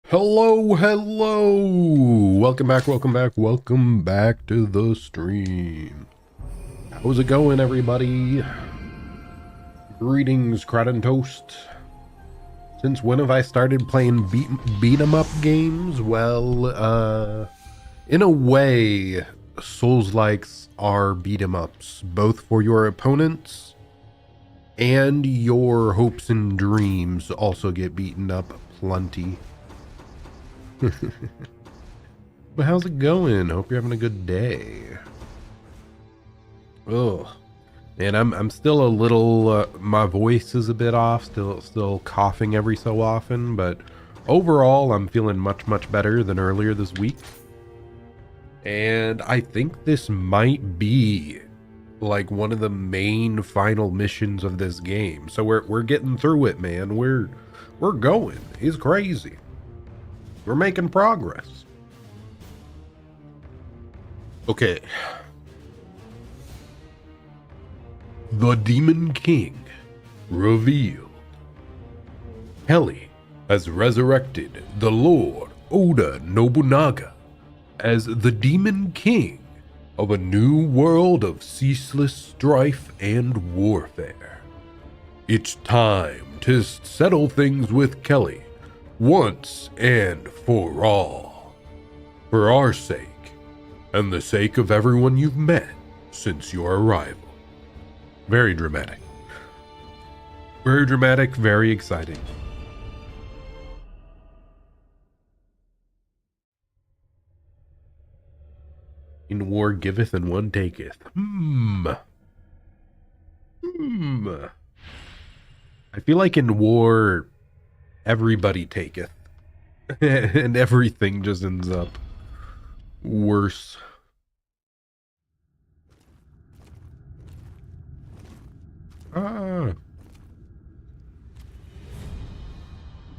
Hello, hello. Welcome back to the stream. How's it going, everybody? Greetings, Crowd and Toast. Since when have I started playing beat 'em up games? Well, in a way, Souls-likes are beat 'em ups, both for your opponents and your hopes and dreams also get beaten up plenty. But how's it going? Hope you're having a good day. Oh, and I'm still a little. My voice is a bit off. Still coughing every so often, but overall, I'm feeling much better than earlier this week. And I think this might be like one of the main final missions of this game. So we're getting through it, man. We're going. It's crazy. We're making progress. Okay. The Demon King revealed. Kelly has resurrected the Lord Oda Nobunaga as the Demon King of a new world of ceaseless strife and warfare. It's time to settle things with Kelly once and for all. For our sake, and the sake of everyone you've met since your arrival. Very dramatic. Very dramatic, very exciting. In war giveth and one taketh. I feel like in war, everybody taketh. And everything just ends up worse.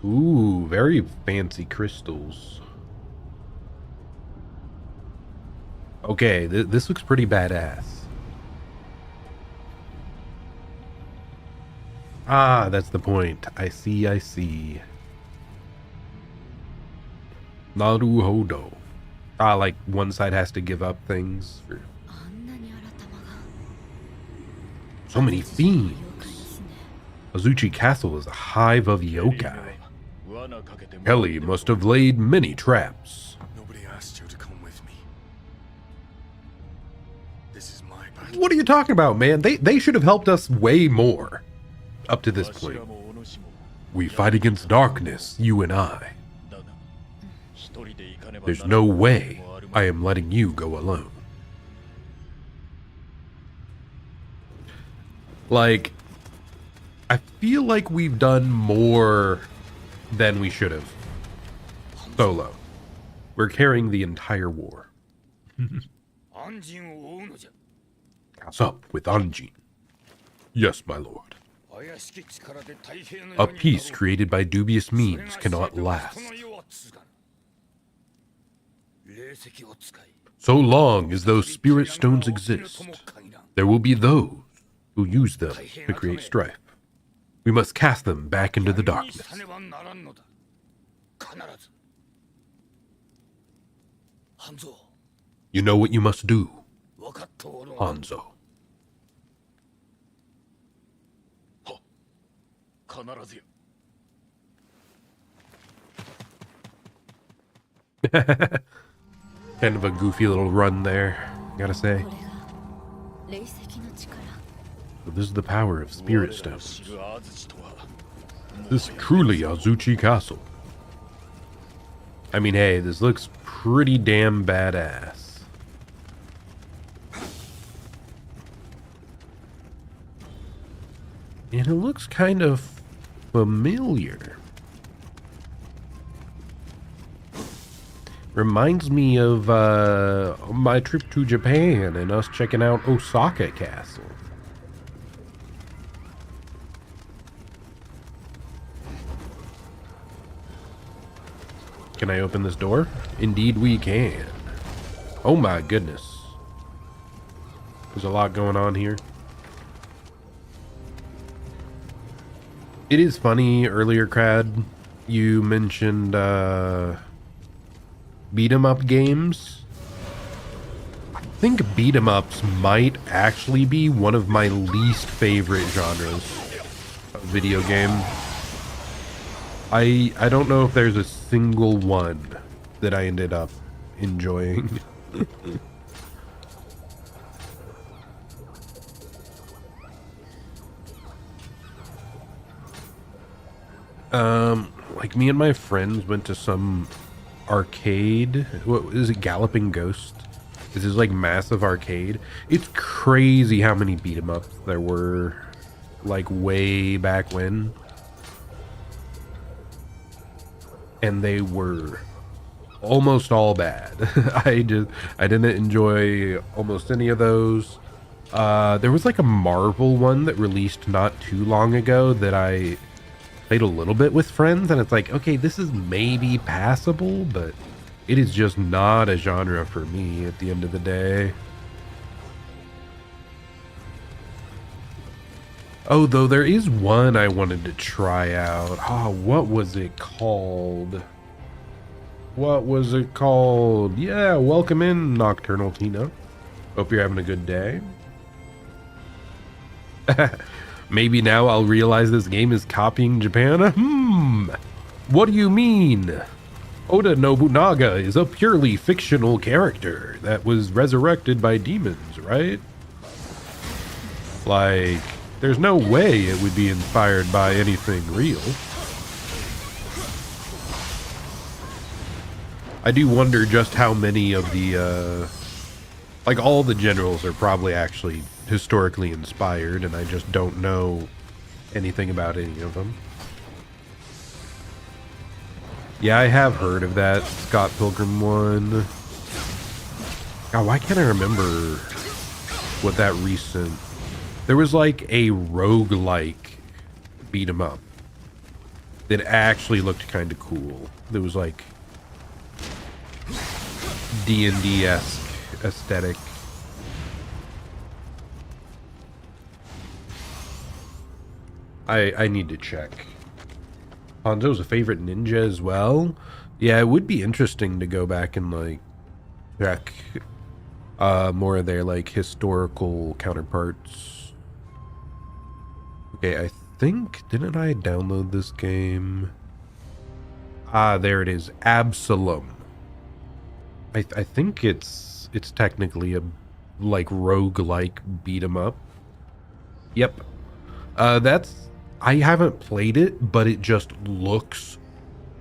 Ooh, very fancy crystals. Okay, this looks pretty badass. Ah, that's the point. I see. Naruhodo. Ah, like one side has to give up things for... So many fiends. Azuchi Castle is a hive of yokai. Kelly must have laid many traps. Nobody asked you to come with me. This is my battle. What are you talking about, man? They should have helped us way more up to this point. We fight against darkness, you and I. There's no way I am letting you go alone. Like, I feel like we've done more than we should have. Solo. We're carrying the entire war. Catch up with Anjin. Yes, my lord. A peace created by dubious means cannot last. So long as those spirit stones exist, there will be those who use them to create strife. We must cast them back into the darkness. You know what you must do, Hanzo. Kind of a goofy little run there, gotta say. But this is the power of spirit stones. This is truly Azuchi Castle. I mean, hey, this looks pretty damn badass. And it looks kind of familiar. Reminds me of my trip to Japan and us checking out Osaka Castle. Can I open this door? Indeed we can. Oh my goodness. There's a lot going on here. It is funny, earlier, Crad, you mentioned beat 'em up games. I think beat 'em ups might actually be one of my least favorite genres of video game. I don't know if there's a single one that I ended up enjoying. Like me and my friends went to some arcade. What is it? Galloping Ghost. This is like massive arcade. It's crazy how many beat 'em ups there were, like way back when. And they were almost all bad. I didn't enjoy almost any of those. There was like a Marvel one that released not too long ago that I played a little bit with friends, and it's like, okay, this is maybe passable, but it is just not a genre for me at the end of the day. Oh, though there is one I wanted to try out. Oh, what was it called? What was it called? Yeah, welcome in, Nocturnal Tina. Hope you're having a good day. Maybe now I'll realize this game is copying Japan. What do you mean? Oda Nobunaga is a purely fictional character that was resurrected by demons, right? Like, there's no way it would be inspired by anything real. I do wonder just how many of the, like all the generals are probably actually historically inspired, and I just don't know anything about any of them. Yeah, I have heard of that Scott Pilgrim one. God, why can't I remember what that recent... There was like a roguelike beat 'em up that actually looked kind of cool. There was like D&D-esque aesthetic. I need to check. Hanzo's a favorite ninja as well. Yeah, it would be interesting to go back and like check more of their like historical counterparts. Okay, I think, didn't I download this game? Ah, there it is. Absalom. I think it's technically a like roguelike beat 'em up. Yep. I haven't played it, but it just looks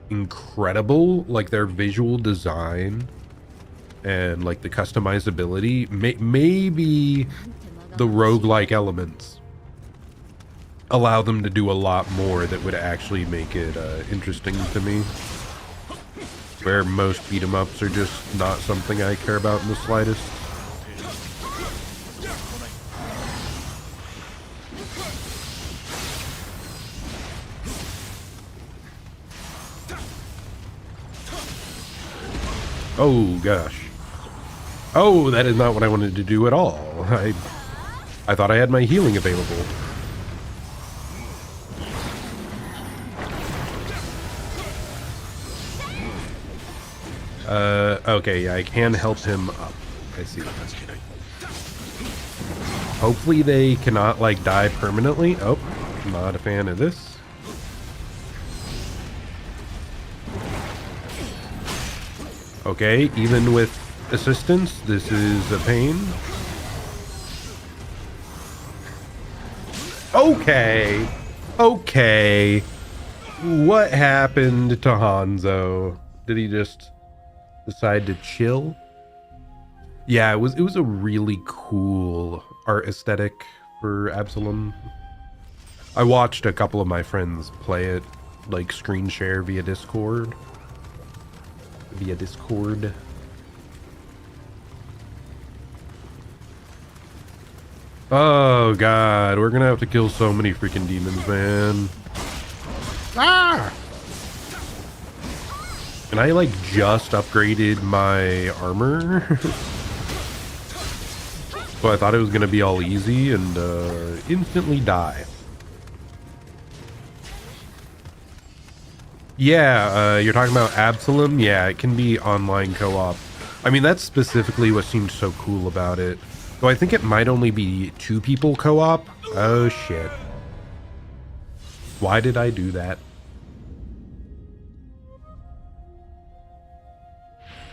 incredible. Like their visual design and like the customizability. Maybe the roguelike elements allow them to do a lot more that would actually make it interesting to me. Where most beat 'em ups are just not something I care about in the slightest. Oh gosh. Oh, that is not what I wanted to do at all. I thought I had my healing available. Okay, yeah, I can help him up. I see. Hopefully they cannot like die permanently. Oh, not a fan of this. Okay, even with assistance, this is a pain. Okay. Okay. What happened to Hanzo? Did he just decide to chill? Yeah, it was a really cool art aesthetic for Absalom. I watched a couple of my friends play it, like screen share via Discord. Oh god, we're gonna have to kill so many freaking demons, man. Ah! And I like just upgraded my armor. So I thought it was gonna be all easy and instantly die. Yeah, you're talking about Absalom? Yeah, it can be online co-op. I mean, that's specifically what seemed so cool about it. Though I think it might only be 2 people co-op. Oh, shit. Why did I do that?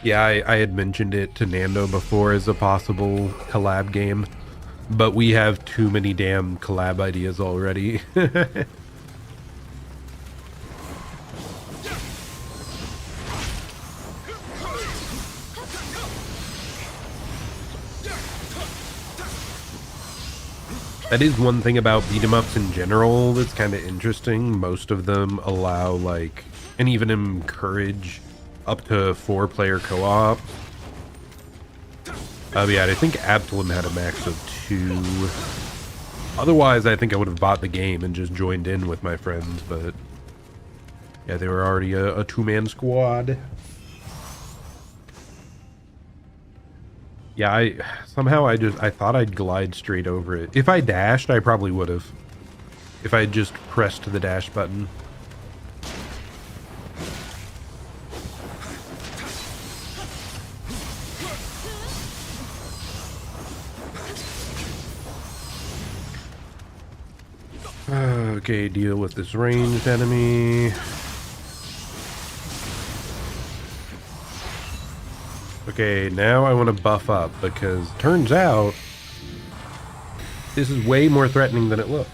Yeah, I had mentioned it to Nando before as a possible collab game. But we have too many damn collab ideas already. That is one thing about beat 'em ups in general that's kind of interesting. Most of them allow, like, and even encourage up to 4-player co-op. Yeah, I think Absalom had a max of 2. Otherwise, I think I would have bought the game and just joined in with my friends, but yeah, they were already a 2-man squad. Yeah, I thought I'd glide straight over it. If I dashed, I probably would have. If I had just pressed the dash button. Okay, deal with this ranged enemy. Okay, now I want to buff up because turns out this is way more threatening than it looks.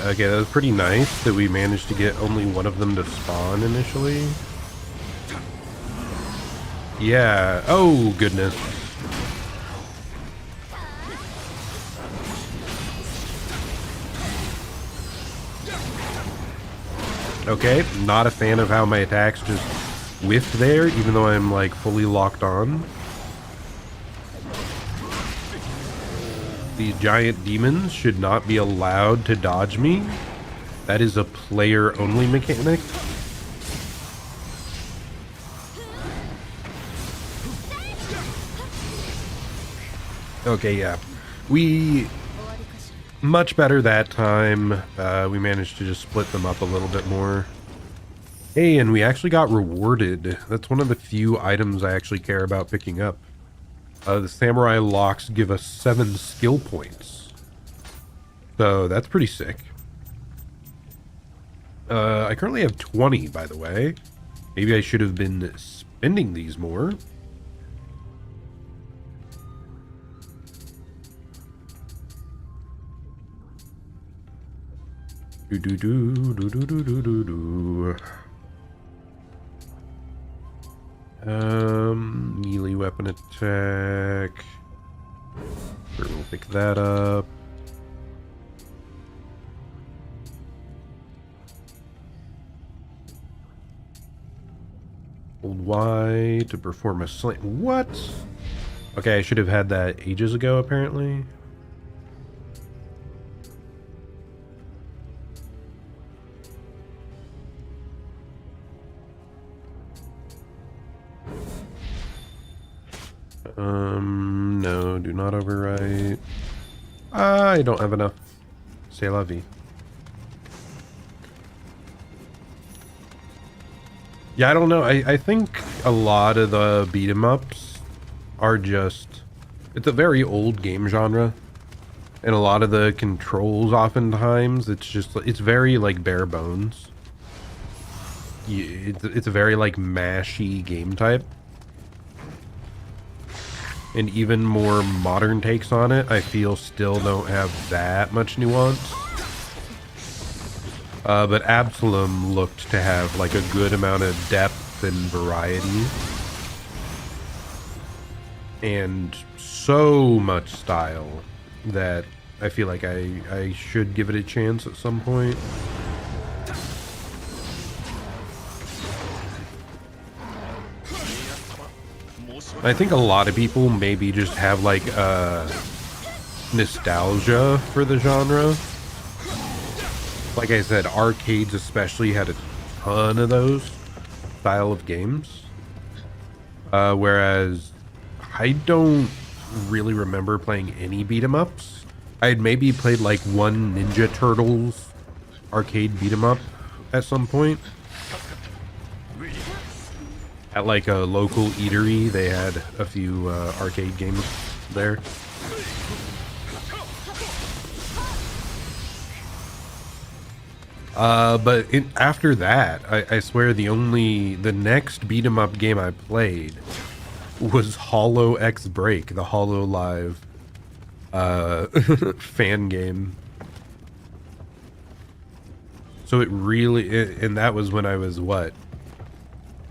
Okay, that was pretty nice that we managed to get only one of them to spawn initially. Yeah. Oh, goodness. Okay, not a fan of how my attacks just whiffed there, even though I'm, like, fully locked on. These giant demons should not be allowed to dodge me. That is a player-only mechanic. Okay, yeah. We... much better that time. We managed to just split them up a little bit more. Hey, and we actually got rewarded. That's one of the few items I actually care about picking up. The samurai locks give us 7 skill points. So that's pretty sick. I currently have 20, by the way. Maybe I should have been spending these more. Melee weapon attack. Sure, we'll pick that up. Hold Y to perform a slam. What? Okay, I should have had that ages ago, apparently. No, do not overwrite. I don't have enough. C'est la vie. Yeah, I don't know. I think a lot of the beat 'em ups are just... it's a very old game genre. And a lot of the controls oftentimes, it's very, like, bare bones. It's a very, like, mashy game type. And even more modern takes on it, I feel still don't have that much nuance. But Absalom looked to have like a good amount of depth and variety. And so much style that I feel like I should give it a chance at some point. I think a lot of people maybe just have like nostalgia for the genre. like I said, arcades especially had a ton of those style of games. Whereas I don't really remember playing any beat 'em ups. I had maybe played like one Ninja Turtles arcade beat 'em up at some point. At like a local eatery, they had a few arcade games there. But after that, I swear the next beat 'em up game I played was Hollow X Break, the Hollow Live fan game. So it really, and that was when I was what,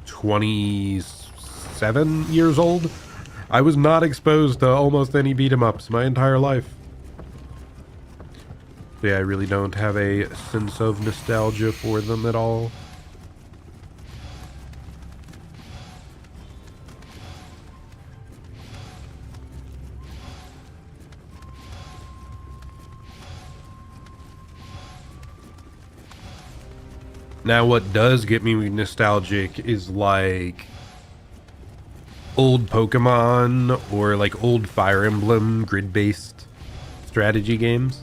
27 years old? I was not exposed to almost any beat 'em ups my entire life. Yeah, I really don't have a sense of nostalgia for them at all. Now, what does get me nostalgic is like old Pokemon or like old Fire Emblem grid-based strategy games.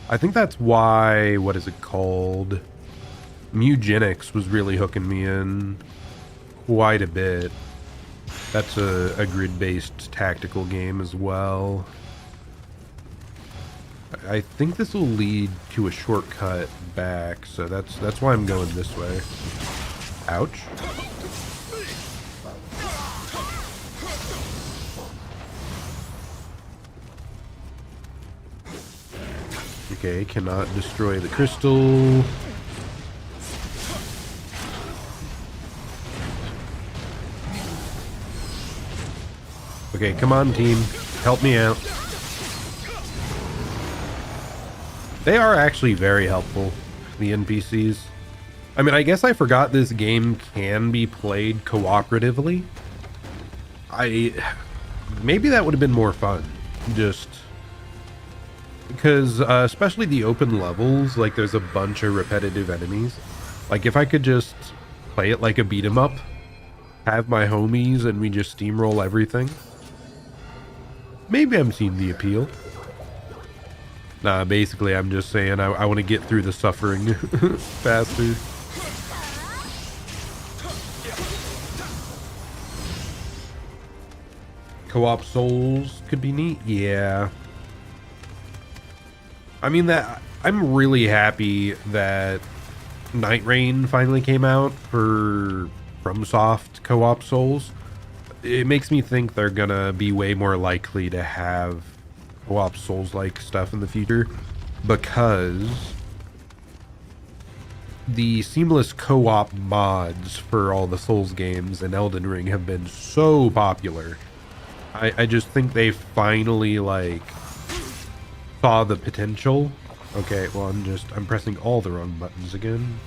I think that's why, what is it called? Mugenics was really hooking me in quite a bit. That's a grid-based tactical game as well. I think this will lead to a shortcut back, so that's why I'm going this way. Ouch. Okay, cannot destroy the crystal. Okay, come on, team. Help me out. They are actually very helpful, the NPCs. I mean, I guess I forgot this game can be played cooperatively. Maybe that would have been more fun. Just because, especially the open levels, like there's a bunch of repetitive enemies. Like if I could just play it like a beat 'em up, have my homies, and we just steamroll everything. Maybe I'm seeing the appeal. Nah, basically I'm just saying I want to get through the suffering faster. Co-op souls could be neat, yeah. I mean, that I'm really happy that Night Rain finally came out for FromSoft co-op souls. It makes me think they're gonna be way more likely to have co-op souls-like stuff in the future, because the seamless co-op mods for all the Souls games and Elden Ring have been so popular. I just think they finally like saw the potential. Okay, well I'm pressing all the wrong buttons again.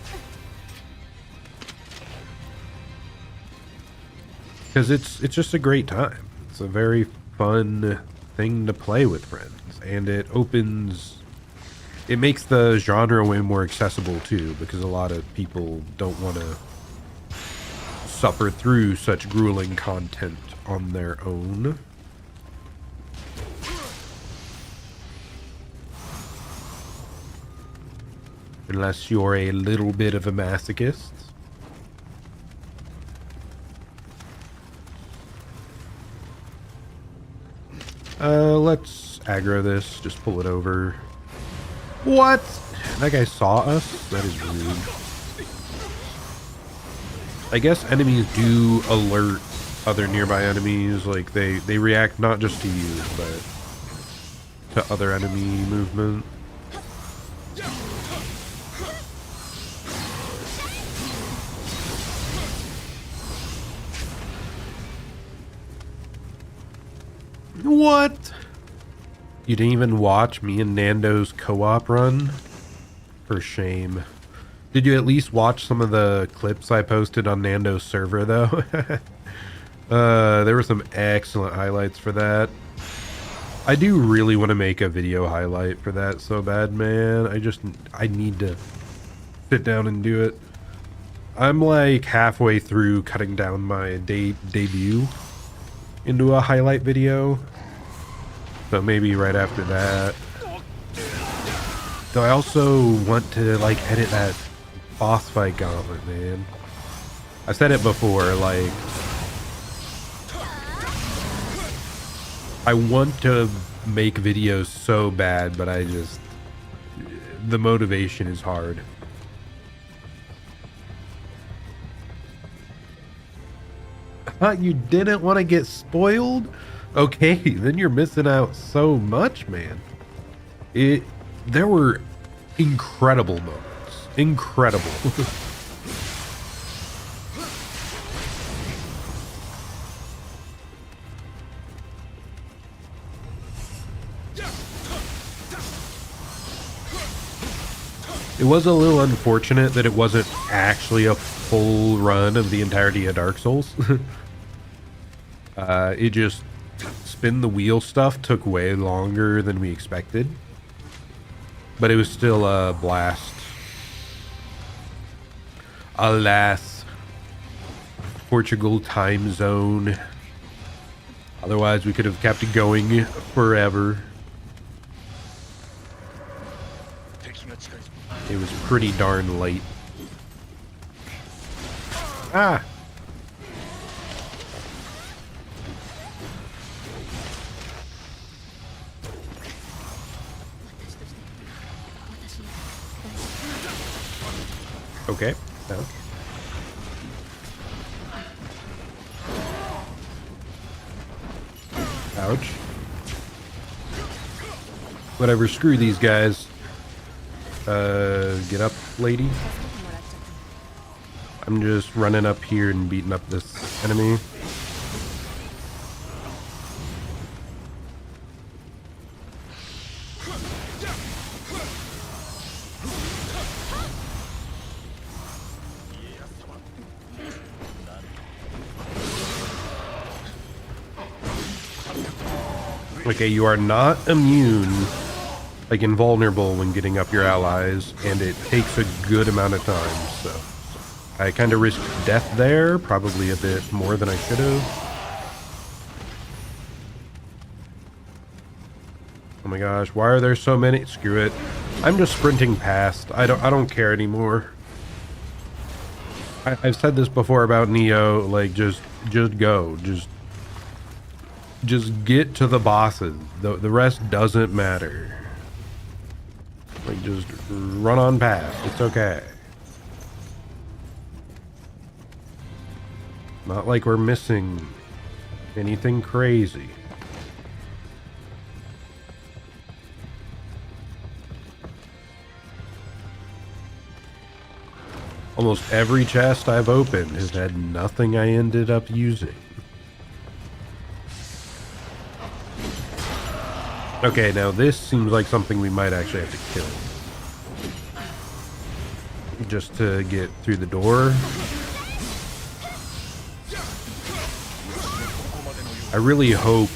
Because it's just a great time. It's a very fun thing to play with friends, and it makes the genre way more accessible too, because a lot of people don't want to suffer through such grueling content on their own. Unless you're a little bit of a masochist. Let's aggro this. Just pull it over. What? That guy saw us? That is rude. I guess enemies do alert other nearby enemies. Like, they react not just to you, but to other enemy movement. What? You didn't even watch me and Nando's co-op run? For shame. Did you at least watch some of the clips I posted on Nando's server, though? There were some excellent highlights for that. I do really want to make a video highlight for that so bad, man. I need to sit down and do it. I'm like halfway through cutting down my debut into a highlight video. So maybe right after that. Though I also want to like edit that boss fight gauntlet, man. I said it before, like I want to make videos so bad, but the motivation is hard. You didn't want to get spoiled? Okay, then you're missing out so much, man. There were incredible moments. Incredible. It was a little unfortunate that it wasn't actually a full run of the entirety of Dark Souls. It just spin the wheel stuff took way longer than we expected. But it was still a blast. Alas. Portugal time zone. Otherwise we could have kept it going forever. It was pretty darn late. Ah! Okay. No. Ouch. Whatever, screw these guys. Get up, lady. I'm just running up here and beating up this enemy. Okay, you are not immune, like invulnerable when getting up your allies, and it takes a good amount of time, so I kind of risked death there, probably a bit more than I should have. Oh my gosh, why are there so many? Screw it. I'm just sprinting past. I don't care anymore. I've said this before about Nioh, like just go. Just get to the bosses. The rest doesn't matter. Like, just run on past. It's okay. Not like we're missing anything crazy. Almost every chest I've opened has had nothing I ended up using. Okay, now this seems like something we might actually have to kill. Just to get through the door. I really hope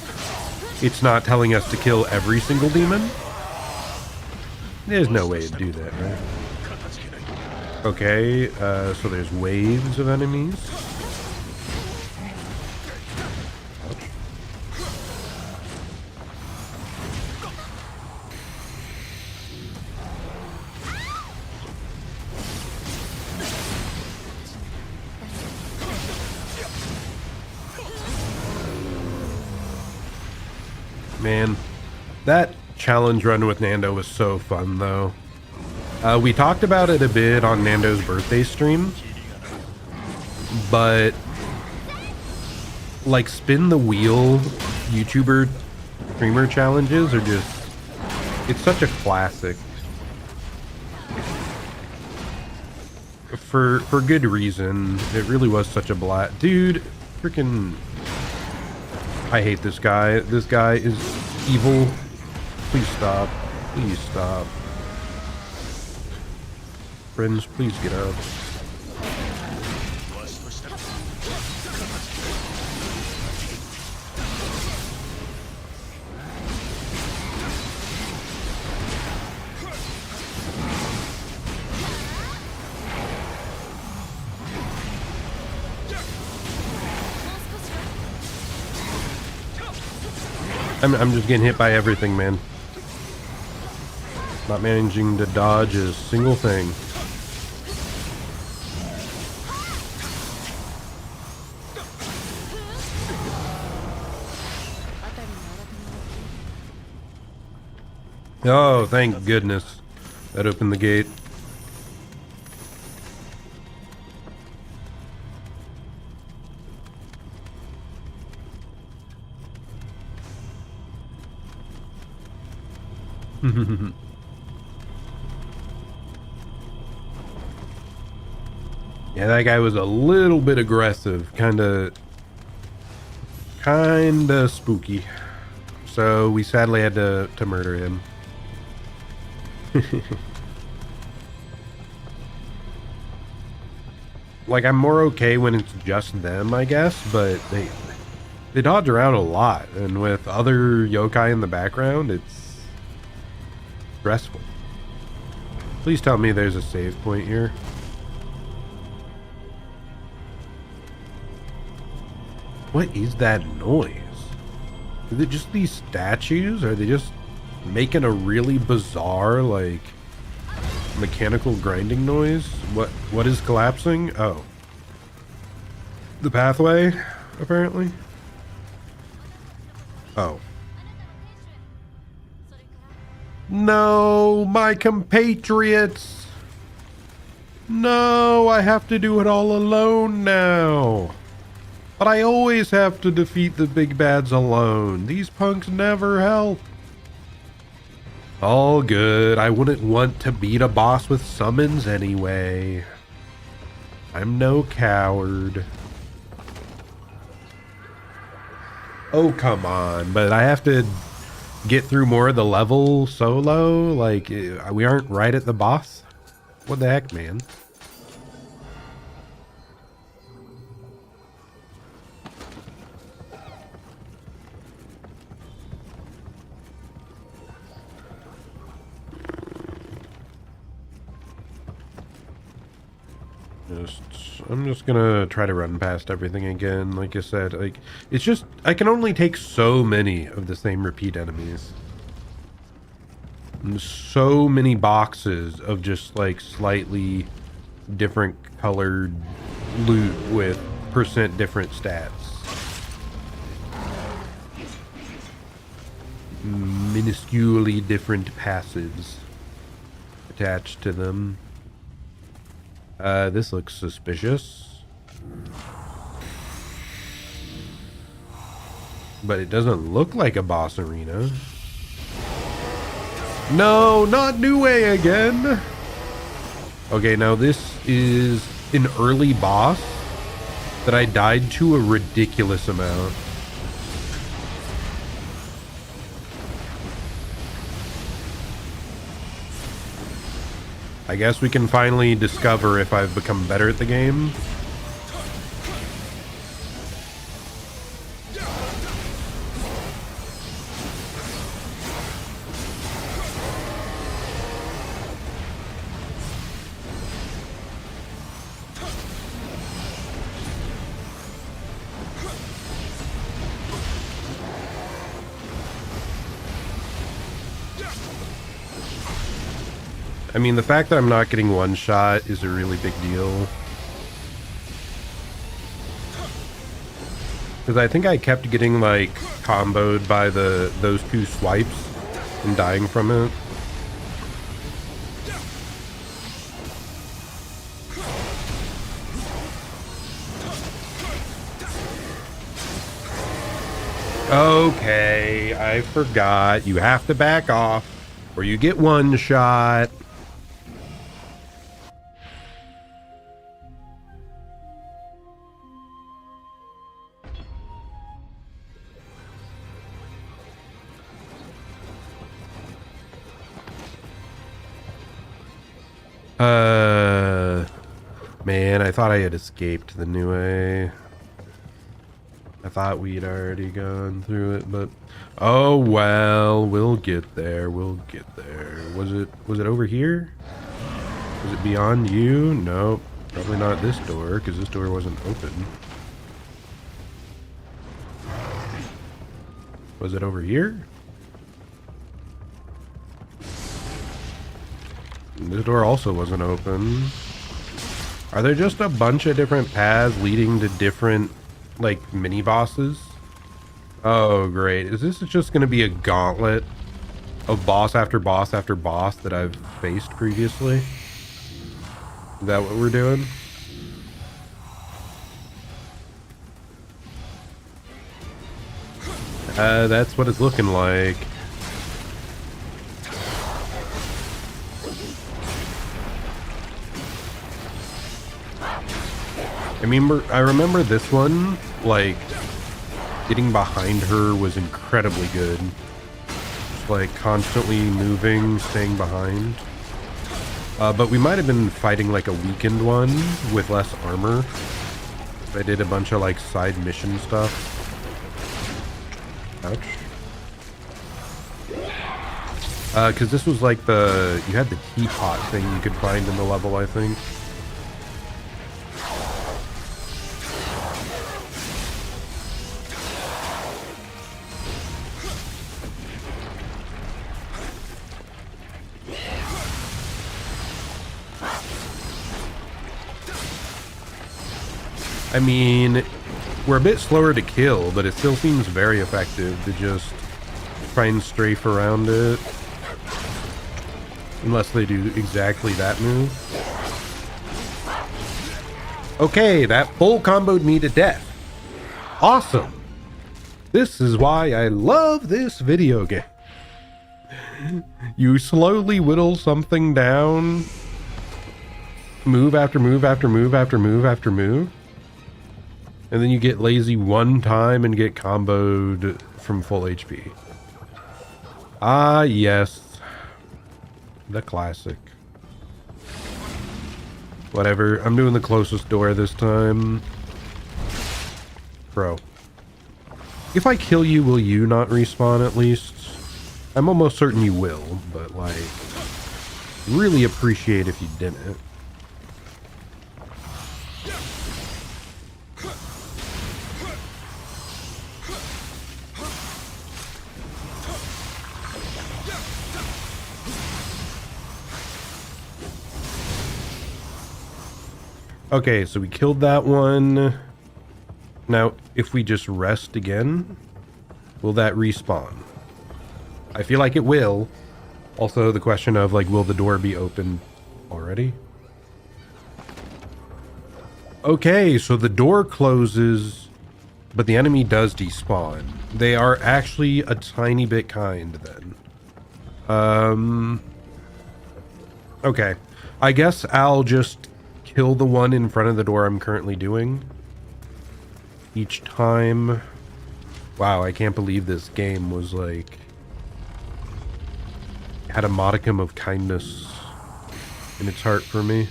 it's not telling us to kill every single demon. There's no way to do that, right? Okay, so there's waves of enemies. Man, that challenge run with Nando was so fun, though. We talked about it a bit on Nando's birthday stream, but like spin the wheel YouTuber streamer challenges are just, it's such a classic. For good reason. It really was such a blast. Dude, freaking... I hate this guy. This guy is evil. Please stop. Please stop. Friends, please get out. I'm just getting hit by everything, man. Not managing to dodge a single thing. Oh, thank goodness. That opened the gate. Yeah, that guy was a little bit aggressive, kinda spooky. So we sadly had to murder him. Like, I'm more okay when it's just them, I guess, but they dodge around a lot, and with other yokai in the background, it's stressful. Please tell me there's a save point here. What is that noise? Is it just these statues? Are they just making a really bizarre, like, mechanical grinding noise? What is collapsing? Oh. The pathway, apparently. Oh. No, my compatriots! No, I have to do it all alone now. But I always have to defeat the big bads alone. These punks never help. All good. I wouldn't want to beat a boss with summons anyway. I'm no coward. Oh, come on. But I have to get through more of the level solo? Like, we aren't right at the boss? What the heck, man? I'm just gonna try to run past everything again. Like I said, like, it's just, I can only take so many of the same repeat enemies. And so many boxes of just like slightly different colored loot with % different stats. Minusculely different passives attached to them. This looks suspicious. But it doesn't look like a boss arena. No, not Nioh again! Okay, now this is an early boss that I died to a ridiculous amount. I guess we can finally discover if I've become better at the game. I mean, the fact that I'm not getting one shot is a really big deal. Because I think I kept getting, like, comboed by those two swipes and dying from it. Okay, I forgot. You have to back off or you get one shot. Man, I thought I had escaped the Nioh. I thought we'd already gone through it, but oh well, we'll get there. We'll get there. Was it over here? Was it beyond you? Nope. Probably not this door, because this door wasn't open. Was it over here? This door also wasn't open. Are there just a bunch of different paths leading to different, like, mini bosses? Oh, great. Is this just going to be a gauntlet of boss after boss after boss that I've faced previously? Is that what we're doing? That's what it's looking like. I remember this one, like, getting behind her was incredibly good. Just, like, constantly moving, staying behind. But we might have been fighting, like, a weakened one with less armor. I did a bunch of, like, side mission stuff. Ouch. Because this was, like, you had the teapot thing you could find in the level, I think. I mean, we're a bit slower to kill, but it still seems very effective to just try and strafe around it. Unless they do exactly that move. Okay, that full comboed me to death. Awesome. This is why I love this video game. You slowly whittle something down. Move after move after move after move after move. And then you get lazy one time and get comboed from full HP. Ah, yes. The classic. Whatever. I'm doing the closest door this time. Bro. If I kill you, will you not respawn at least? I'm almost certain you will, but like, really appreciate if you didn't. Okay, so we killed that one. Now, if we just rest again, will that respawn? I feel like it will. Also, the question of, like, will the door be open already? Okay, so the door closes, but the enemy does despawn. They are actually a tiny bit kind, then. Okay. I guess I'll just kill the one in front of the door I'm currently doing each time. Wow, I can't believe this game was like had a modicum of kindness in its heart for me.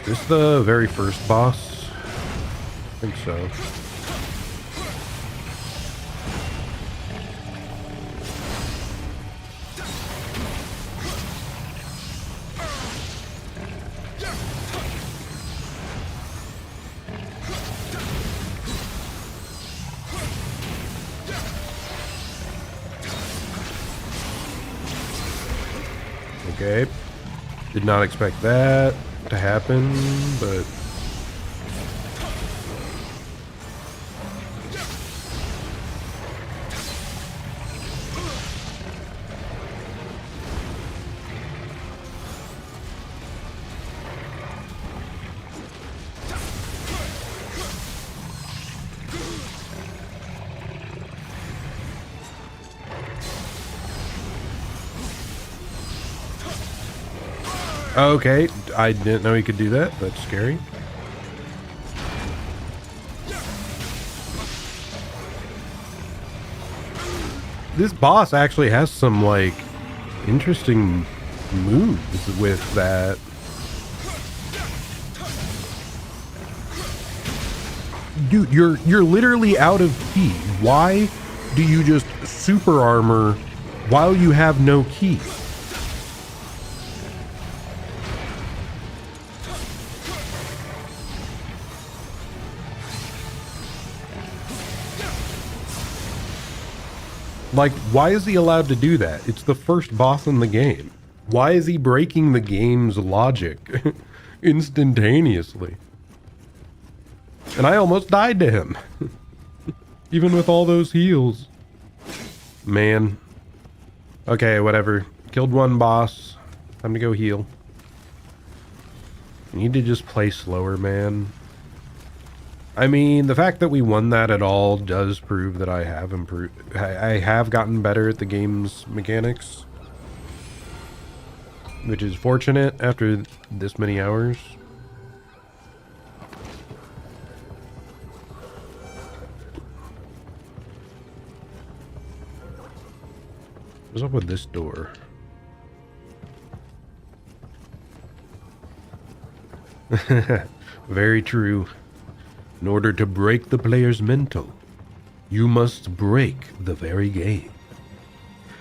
Is this the very first boss? I think so. Okay. Did not expect that to happen, but... Okay, I didn't know he could do that. That's scary. This boss actually has some, like, interesting moves with that. Dude, you're literally out of ki. Why do you just super armor while you have no ki? Like, why is he allowed to do that? It's the first boss in the game. Why is he breaking the game's logic instantaneously? And I almost died to him. Even with all those heals. Man. Okay, whatever. Killed one boss. Time to go heal. I need to just play slower, man. I mean, the fact that we won that at all does prove that I have improved. I have gotten better at the game's mechanics. Which is fortunate after this many hours. What's up with this door? Very true. In order to break the player's mental, you must break the very game.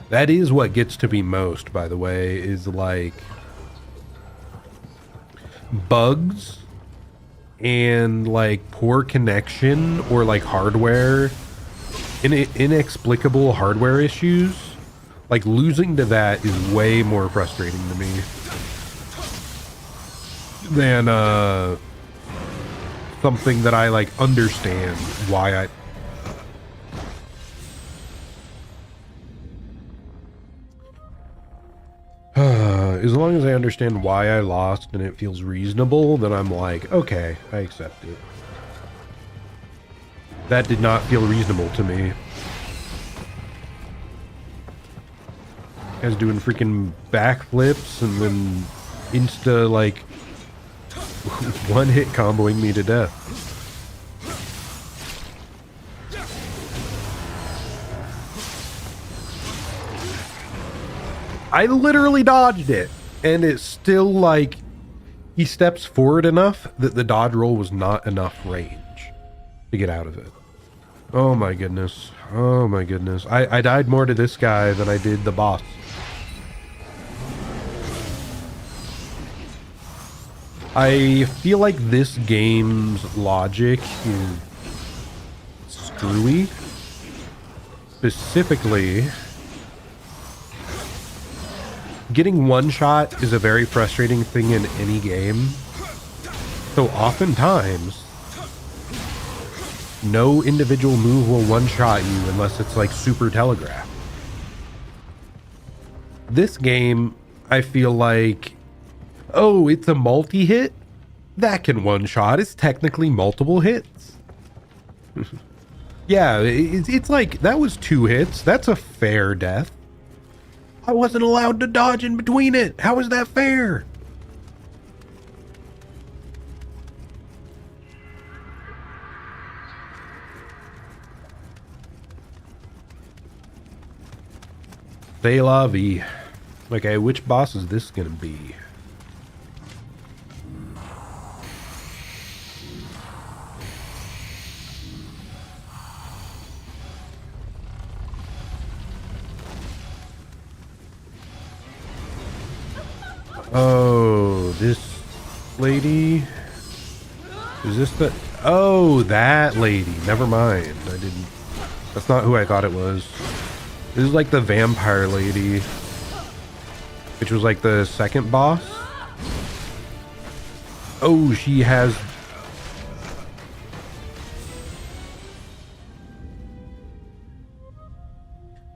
That is what gets to me most, by the way, is like bugs and like poor connection or like hardware, inexplicable hardware issues. Like losing to that is way more frustrating to me than something that I like understand why I... As long as I understand why I lost and it feels reasonable, then I'm like, okay, I accept it. That did not feel reasonable to me. Guy's doing freaking backflips and then insta like one hit comboing me to death. I literally dodged it, and it's still like he steps forward enough that the dodge roll was not enough range to get out of it. Oh my goodness. Oh my goodness. I died more to this guy than I did the boss. I feel like this game's logic is screwy. Specifically, getting one shot is a very frustrating thing in any game. So oftentimes, no individual move will one-shot you unless it's like super telegraphed. This game, I feel like, oh, it's a multi-hit? That can one-shot. It's technically multiple hits. Yeah, it's like, that was 2 hits. That's a fair death. I wasn't allowed to dodge in between it. How is that fair? C'est la vie. Okay, which boss is this gonna be? Oh, this lady? Is this the... Oh, that lady. Never mind. I didn't... That's not who I thought it was. This is like the vampire lady, which was like the second boss. Oh, she has...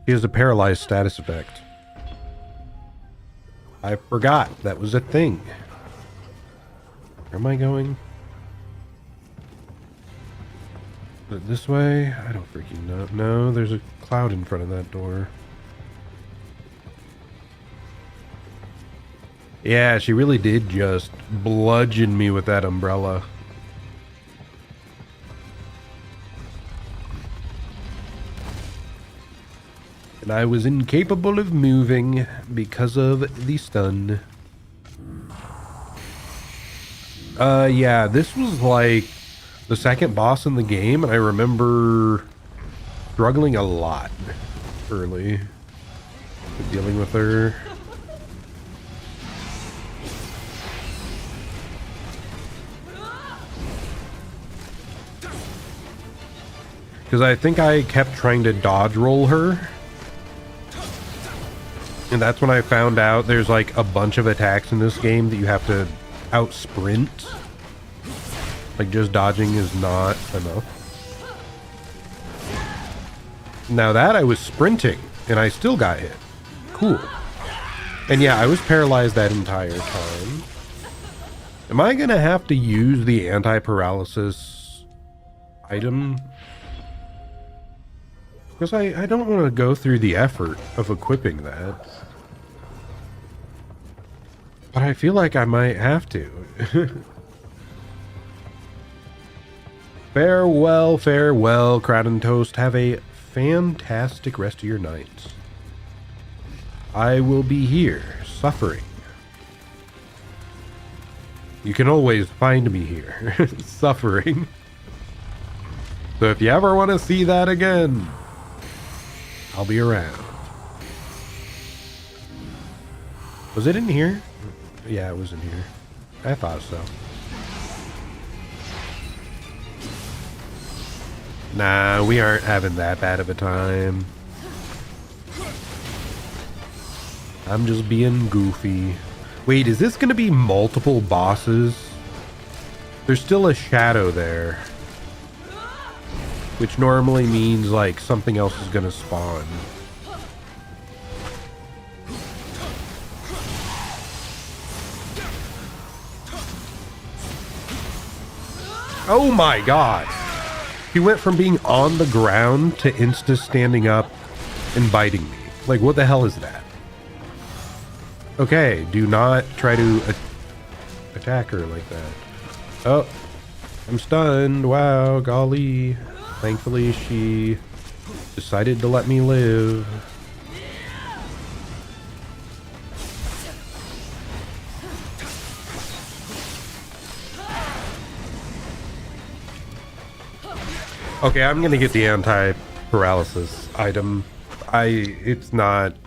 She has a paralyzed status effect. I forgot that was a thing. Where am I going? Is it this way? I don't freaking know. No, there's a cloud in front of that door. Yeah, she really did just bludgeon me with that umbrella. And I was incapable of moving because of the stun. Yeah, this was like the second boss in the game, and I remember struggling a lot early with dealing with her. Because I think I kept trying to dodge roll her And that's when I found out there's like a bunch of attacks in this game that you have to out sprint. Like just dodging is not enough. Now that I was sprinting and I still got hit. Cool. And yeah, I was paralyzed that entire time. Am I gonna have to use the anti-paralysis item? Because I don't want to go through the effort of equipping that. But I feel like I might have to. Farewell, farewell, Crowd and Toast. Have a fantastic rest of your night. I will be here, suffering. You can always find me here, suffering. So if you ever want to see that again, I'll be around. Was it in here? Yeah, it was in here. I thought so. Nah, we aren't having that bad of a time. I'm just being goofy. Wait, is this gonna be multiple bosses? There's still a shadow there. Which normally means like something else is gonna spawn. Oh my god! He went from being on the ground to insta standing up and biting me. Like, what the hell is that? Okay, do not try to attack her like that. Oh, I'm stunned. Wow, golly. Thankfully, she decided to let me live. Okay, I'm gonna get the anti-paralysis item. It's not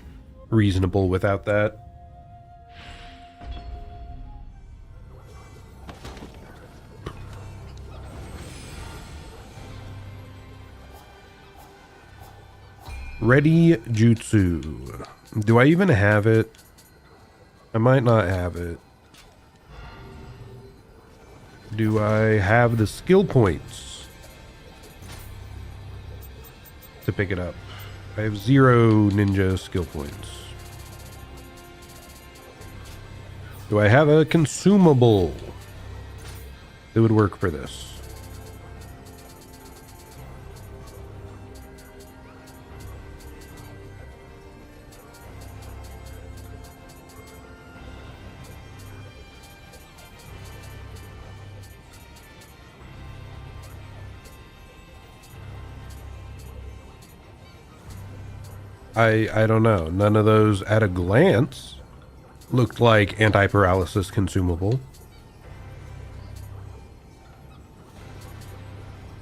reasonable without that. Ready Jutsu. Do I even have it? I might not have it. Do I have the skill points to pick it up? I have 0 ninja skill points. Do I have a consumable that would work for this? I don't know. None of those at a glance looked like anti-paralysis consumable.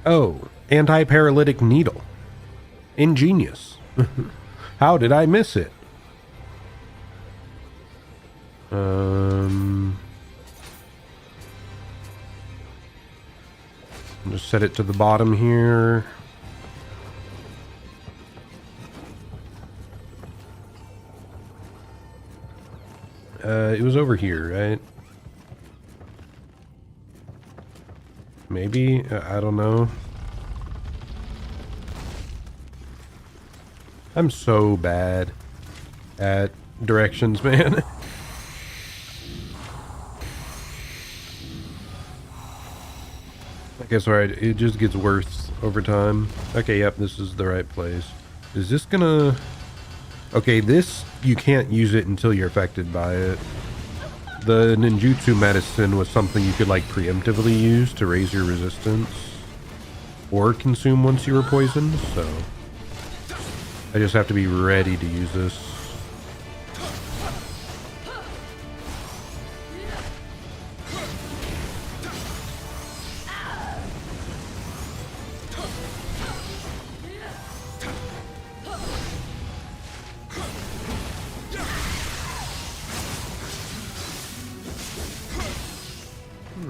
Oh, anti-paralytic needle. Ingenious. How did I miss it? Just set it to the bottom here. It was over here, right? Maybe? I don't know. I'm so bad at directions, man. I guess, alright, it just gets worse over time. Okay, yep, this is the right place. Is this gonna... Okay, this, you can't use it until you're affected by it. The ninjutsu medicine was something you could like preemptively use to raise your resistance or consume once you were poisoned, so I just have to be ready to use this.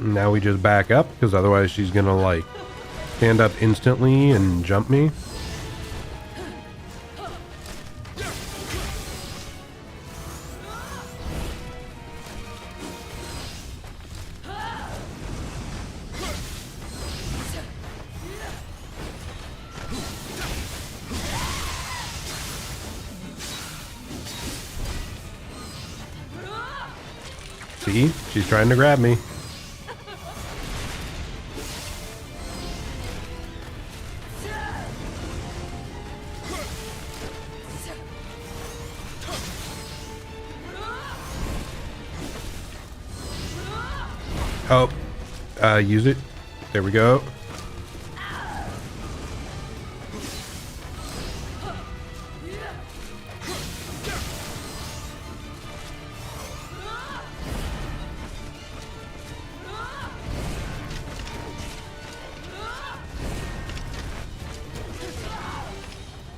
Now we just back up, because otherwise she's gonna like stand up instantly and jump me. See? She's trying to grab me. Oh, use it. There we go.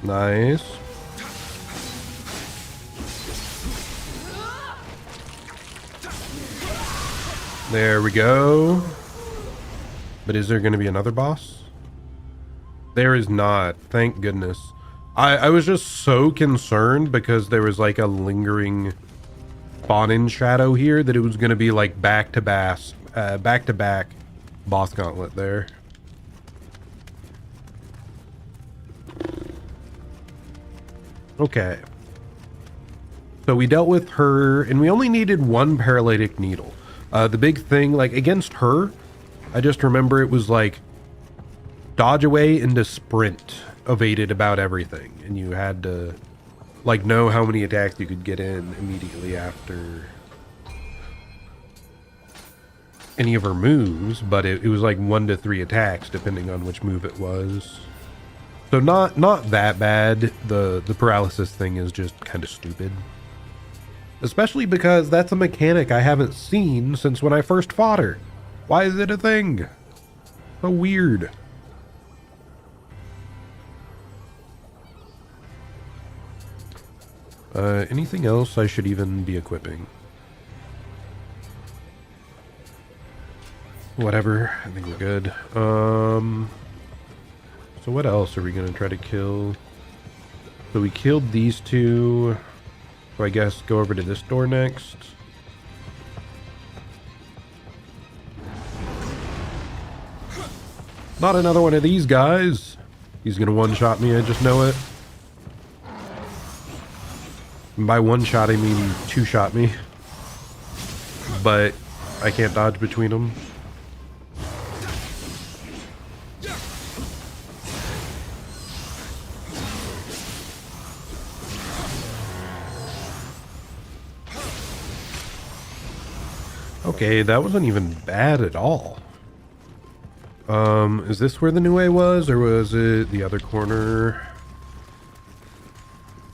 Nice. There we go. But is there going to be another boss? There is not. Thank goodness. I was just so concerned because there was like a lingering spawn-in shadow here that it was going to be like back-to-back boss gauntlet there. Okay. So we dealt with her, and we only needed one paralytic needle. The big thing, like, against her, I just remember it was, like, dodge away into sprint evaded about everything. And you had to, like, know how many attacks you could get in immediately after any of her moves. But it was, like, 1 to 3 attacks, depending on which move it was. So not that bad. The paralysis thing is just kind of stupid. Especially because that's a mechanic I haven't seen since when I first fought her. Why is it a thing? So weird. Anything else I should even be equipping? Whatever, I think we're good. So what else are we gonna try to kill? So we killed these two. So I guess go over to this door next. Not another one of these guys. He's gonna one-shot me, I just know it. And by one-shot I mean two-shot me. But I can't dodge between them. Okay, that wasn't even bad at all. Is this where the Nioh was, or was it the other corner?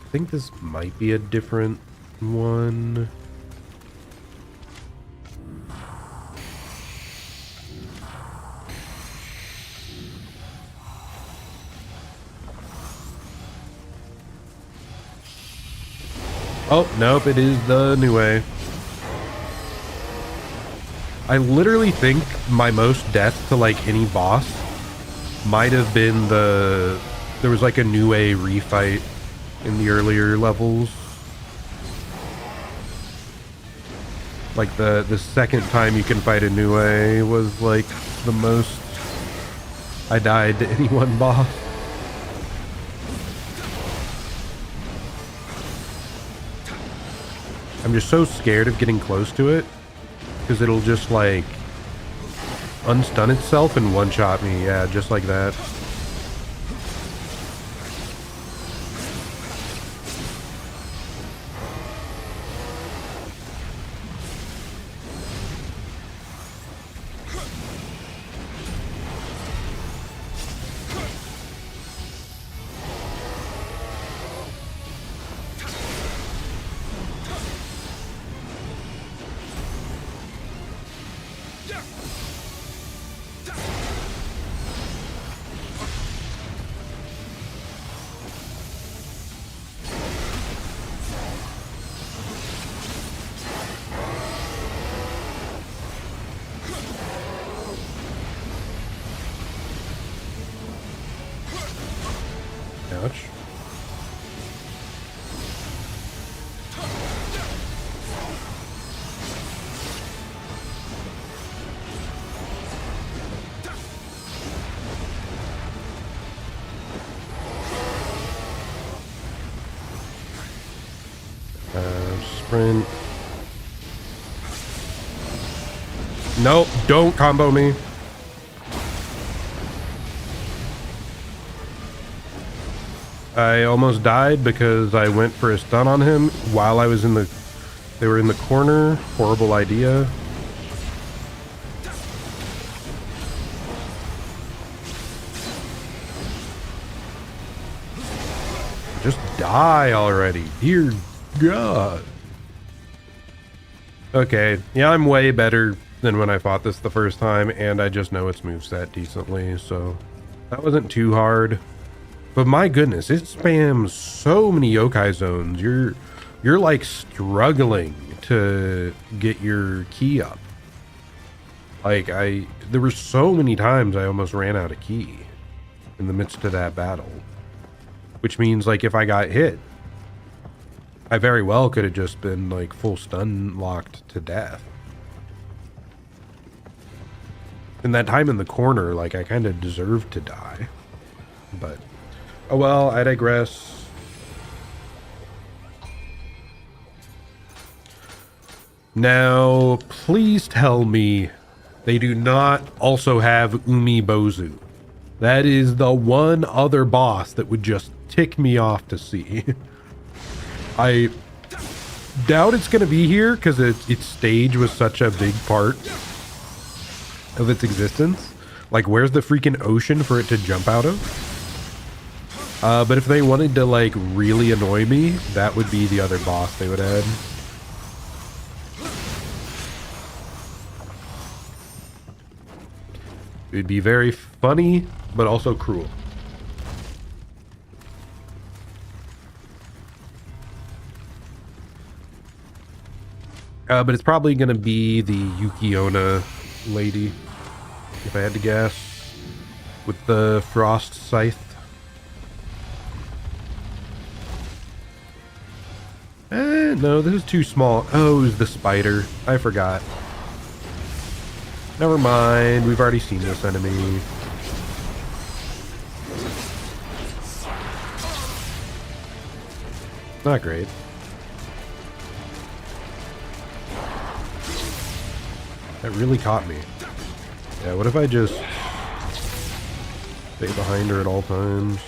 I think this might be a different one. Oh, nope, it is the Nioh. I literally think my most death to like any boss might have been there was like a Nioh refight in the earlier levels. Like the second time you can fight a Nioh was like the most I died to any one boss. I'm just so scared of getting close to it. Because it'll just like unstun itself and one-shot me. Yeah, just like that. Ouch. Sprint. Nope, don't combo me. I almost died because I went for a stun on him while I was in the... They were in the corner. Horrible idea. Just die already. Dear God. Okay, yeah, I'm way better than when I fought this the first time, and I just know its moveset decently, so that wasn't too hard. But my goodness, it spams so many yokai zones. You're like struggling to get your ki up. Like there were so many times I almost ran out of ki in the midst of that battle. Which means like if I got hit, I very well could have just been like full stun locked to death. In that time in the corner, like I kind of deserved to die. But, oh well, I digress. Now, please tell me they do not also have Umibozu. That is the one other boss that would just tick me off to see. I doubt it's going to be here because its stage was such a big part of its existence. Like, where's the freaking ocean for it to jump out of? But if they wanted to, like, really annoy me, that would be the other boss they would add. It'd be very funny, but also cruel. But it's probably going to be the Yukiona lady, if I had to guess, with the frost scythe. No, this is too small. Oh, it was the spider. I forgot. Never mind, we've already seen this enemy. Not great. That really caught me. Yeah, what if I just stay behind her at all times?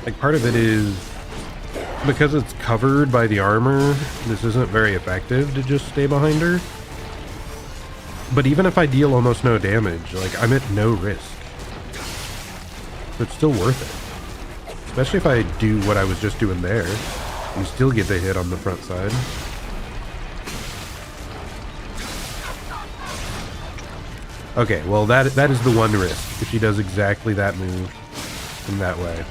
Like, part of it is because it's covered by the armor, this isn't very effective to just stay behind her. But even if I deal almost no damage, like, I'm at no risk. So it's still worth it. Especially if I do what I was just doing there. You still get the hit on the front side. Okay, well that is the one risk, if she does exactly that move in that way.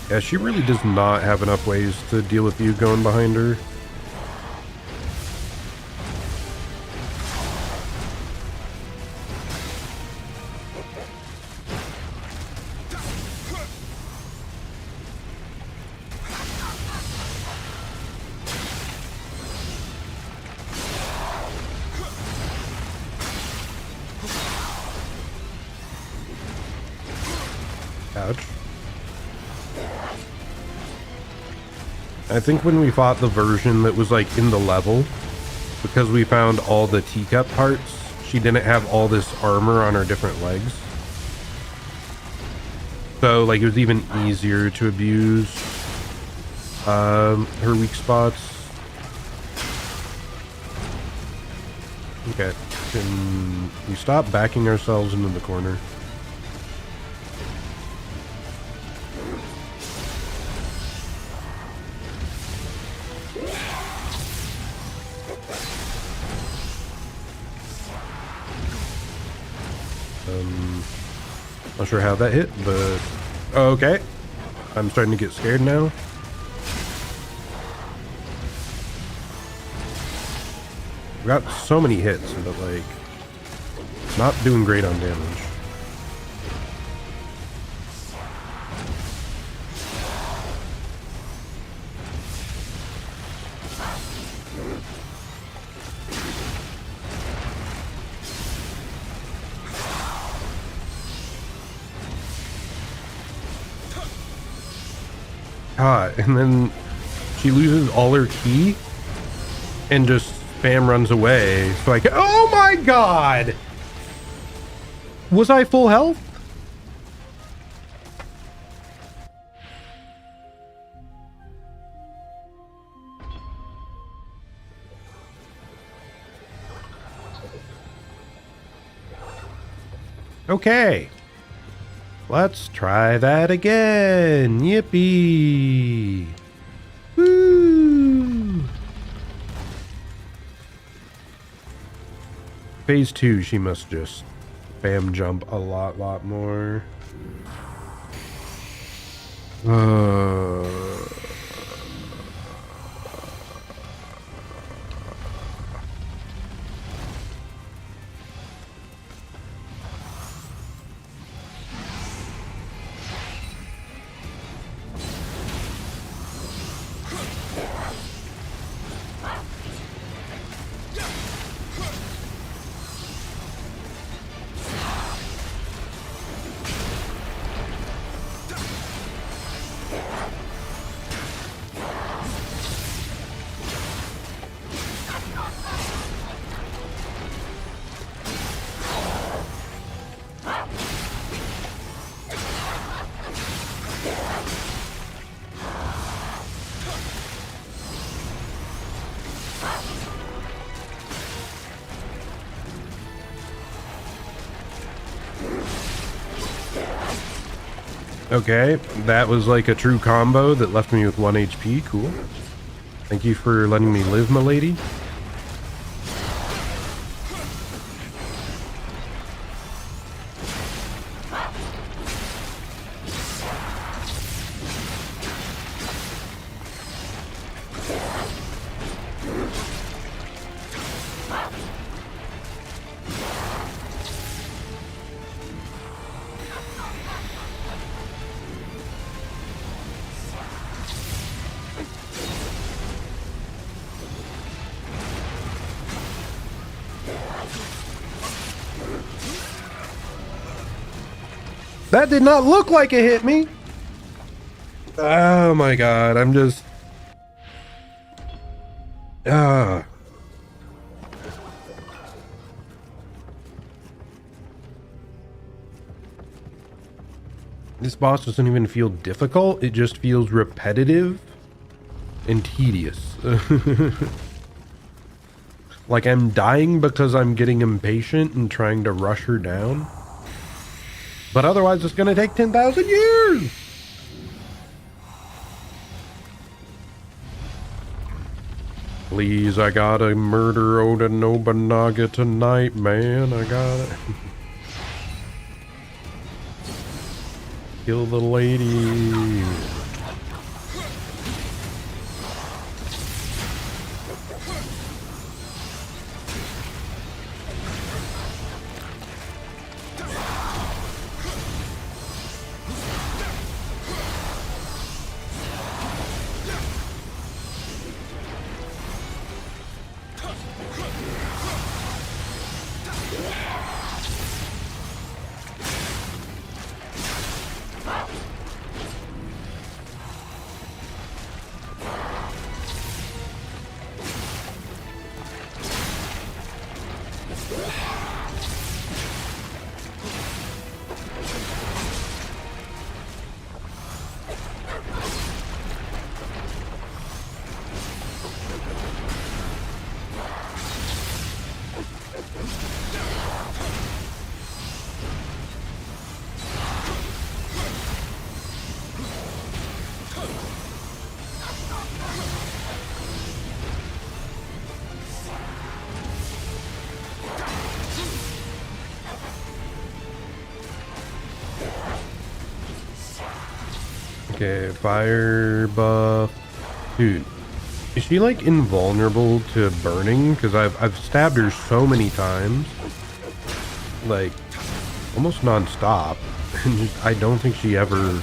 Yeah, she really does not have enough ways to deal with you going behind her. Ouch. I think when we fought the version that was like in the level, because we found all the teacup parts, she didn't have all this armor on her different legs. So like it was even easier to abuse her weak spots. Okay, can we stop backing ourselves into the corner? Not sure how that hit, but okay. I'm starting to get scared now. We got so many hits, but like, not doing great on damage. God, and then she loses all her ki and just spam runs away. So I can, oh my god! Was I full health? Okay. Let's try that again. Yippee. Woo. Phase 2, she must just spam jump a lot more. Okay, that was like a true combo that left me with 1 HP. Cool. Thank you for letting me live, my lady. That did not look like it hit me. Oh my god, I'm just... This boss doesn't even feel difficult, it just feels repetitive and tedious. Like I'm dying because I'm getting impatient and trying to rush her down. But otherwise, it's going to take 10,000 years! Please, I gotta murder Oda Nobunaga tonight, man. I gotta... Kill the lady. Okay, fire buff. Dude, is she like invulnerable to burning? Because I've stabbed her so many times. Like, almost non-stop. And just, I don't think she ever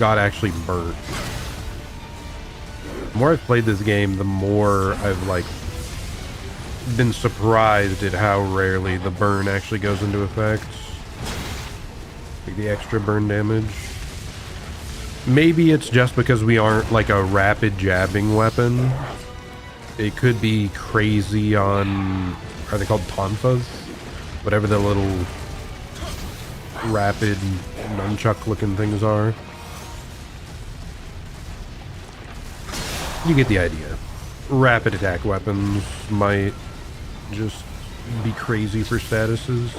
got actually burnt. The more I've played this game, the more I've like been surprised at how rarely the burn actually goes into effect. Like the extra burn damage. Maybe it's just because we aren't like a rapid jabbing weapon. It could be crazy on, are they called tonfas? Whatever the little rapid nunchuck looking things are. You get the idea. Rapid attack weapons might just be crazy for statuses.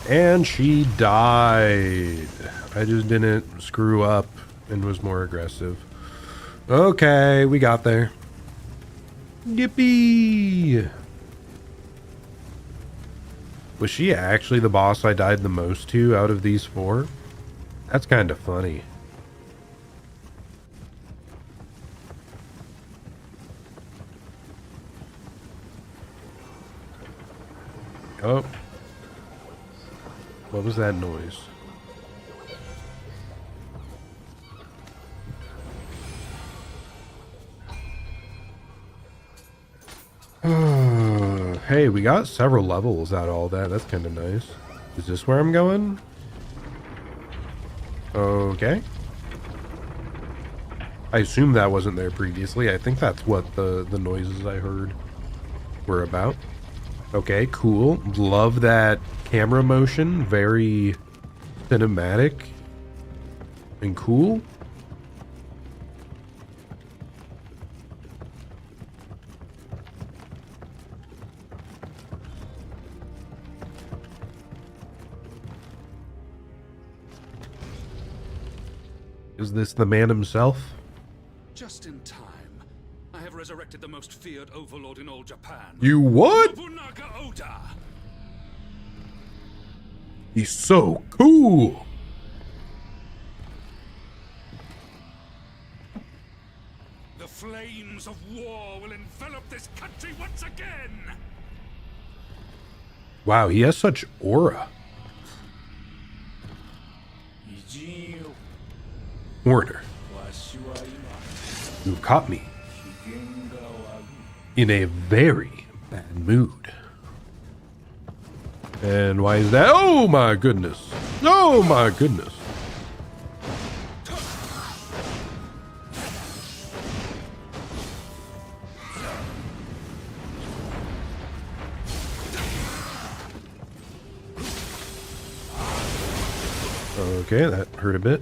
And she died. I just didn't screw up and was more aggressive. Okay, we got there. Yippee! Was she actually the boss I died the most to out of these 4? That's kind of funny. Oh. What was that noise? Hey, we got several levels out of all that. That's kind of nice. Is this where I'm going? Okay. I assume that wasn't there previously. I think that's what the noises I heard were about. Okay, cool. Love that camera motion. Very cinematic and cool. Is this the man himself? Just in time. I have resurrected the most feared overlord in all Japan. You what? Nobunaga Oda! He's so cool. The flames of war will envelop this country once again! Wow, he has such aura. Order. You've caught me in a very bad mood. And why is that? Oh my goodness. Oh my goodness. Okay, that hurt a bit.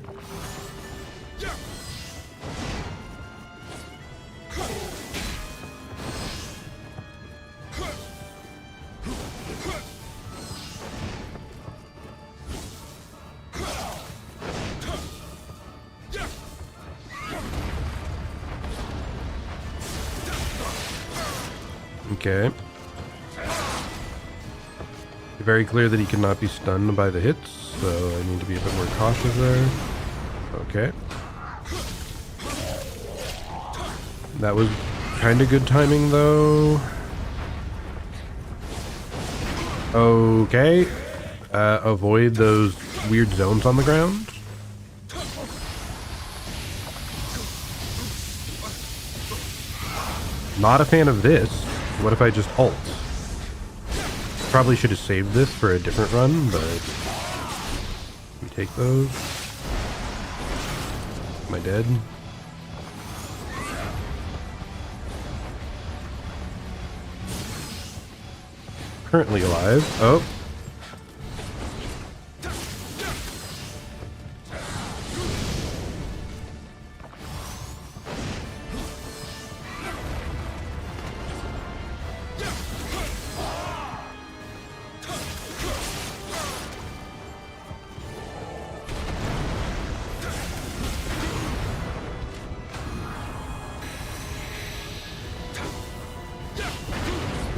Okay. Very clear that he cannot be stunned by the hits, so I need to be a bit more cautious there. Okay. That was kind of good timing, though. Okay. Avoid those weird zones on the ground. Not a fan of this. What if I just ult? Probably should have saved this for a different run, but we take those. Am I dead? Currently alive. Oh.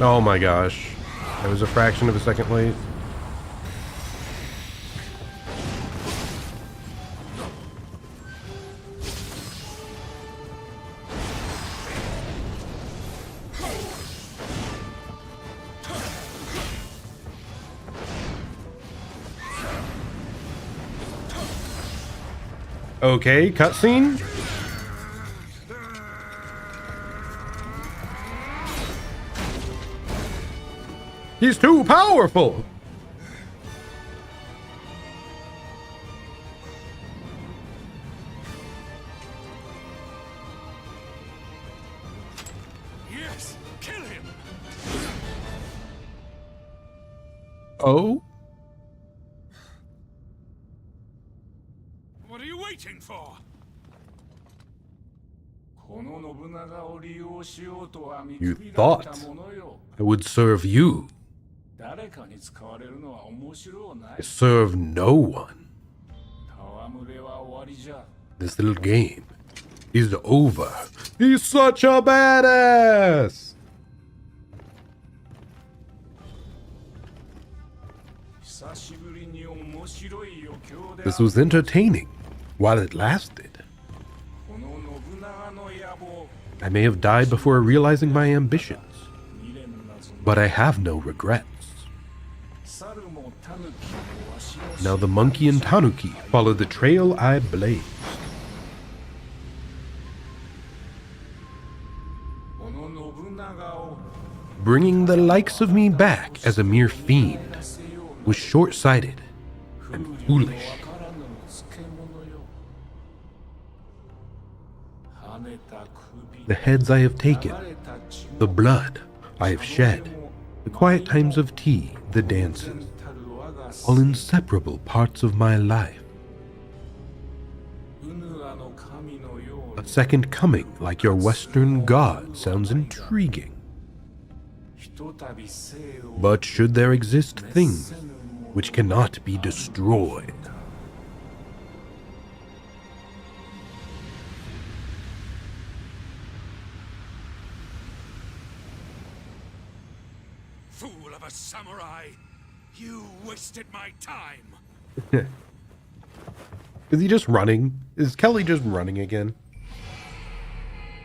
Oh my gosh. That was a fraction of a second late. Okay, cutscene. He's too powerful. Yes, kill him. Oh? What are you waiting for? You thought I would serve you. I serve no one. This little game is over. He's such a badass. This was entertaining while it lasted. I may have died before realizing my ambitions, but I have no regrets. Now the monkey and tanuki follow the trail I blazed. Bringing the likes of me back as a mere fiend was short-sighted and foolish. The heads I have taken, the blood I have shed, the quiet times of tea, the dances, all inseparable parts of my life. A second coming like your Western god sounds intriguing. But should there exist things which cannot be destroyed? Fool of a samurai! You wasted my time! Is he just running? Is Kelly just running again?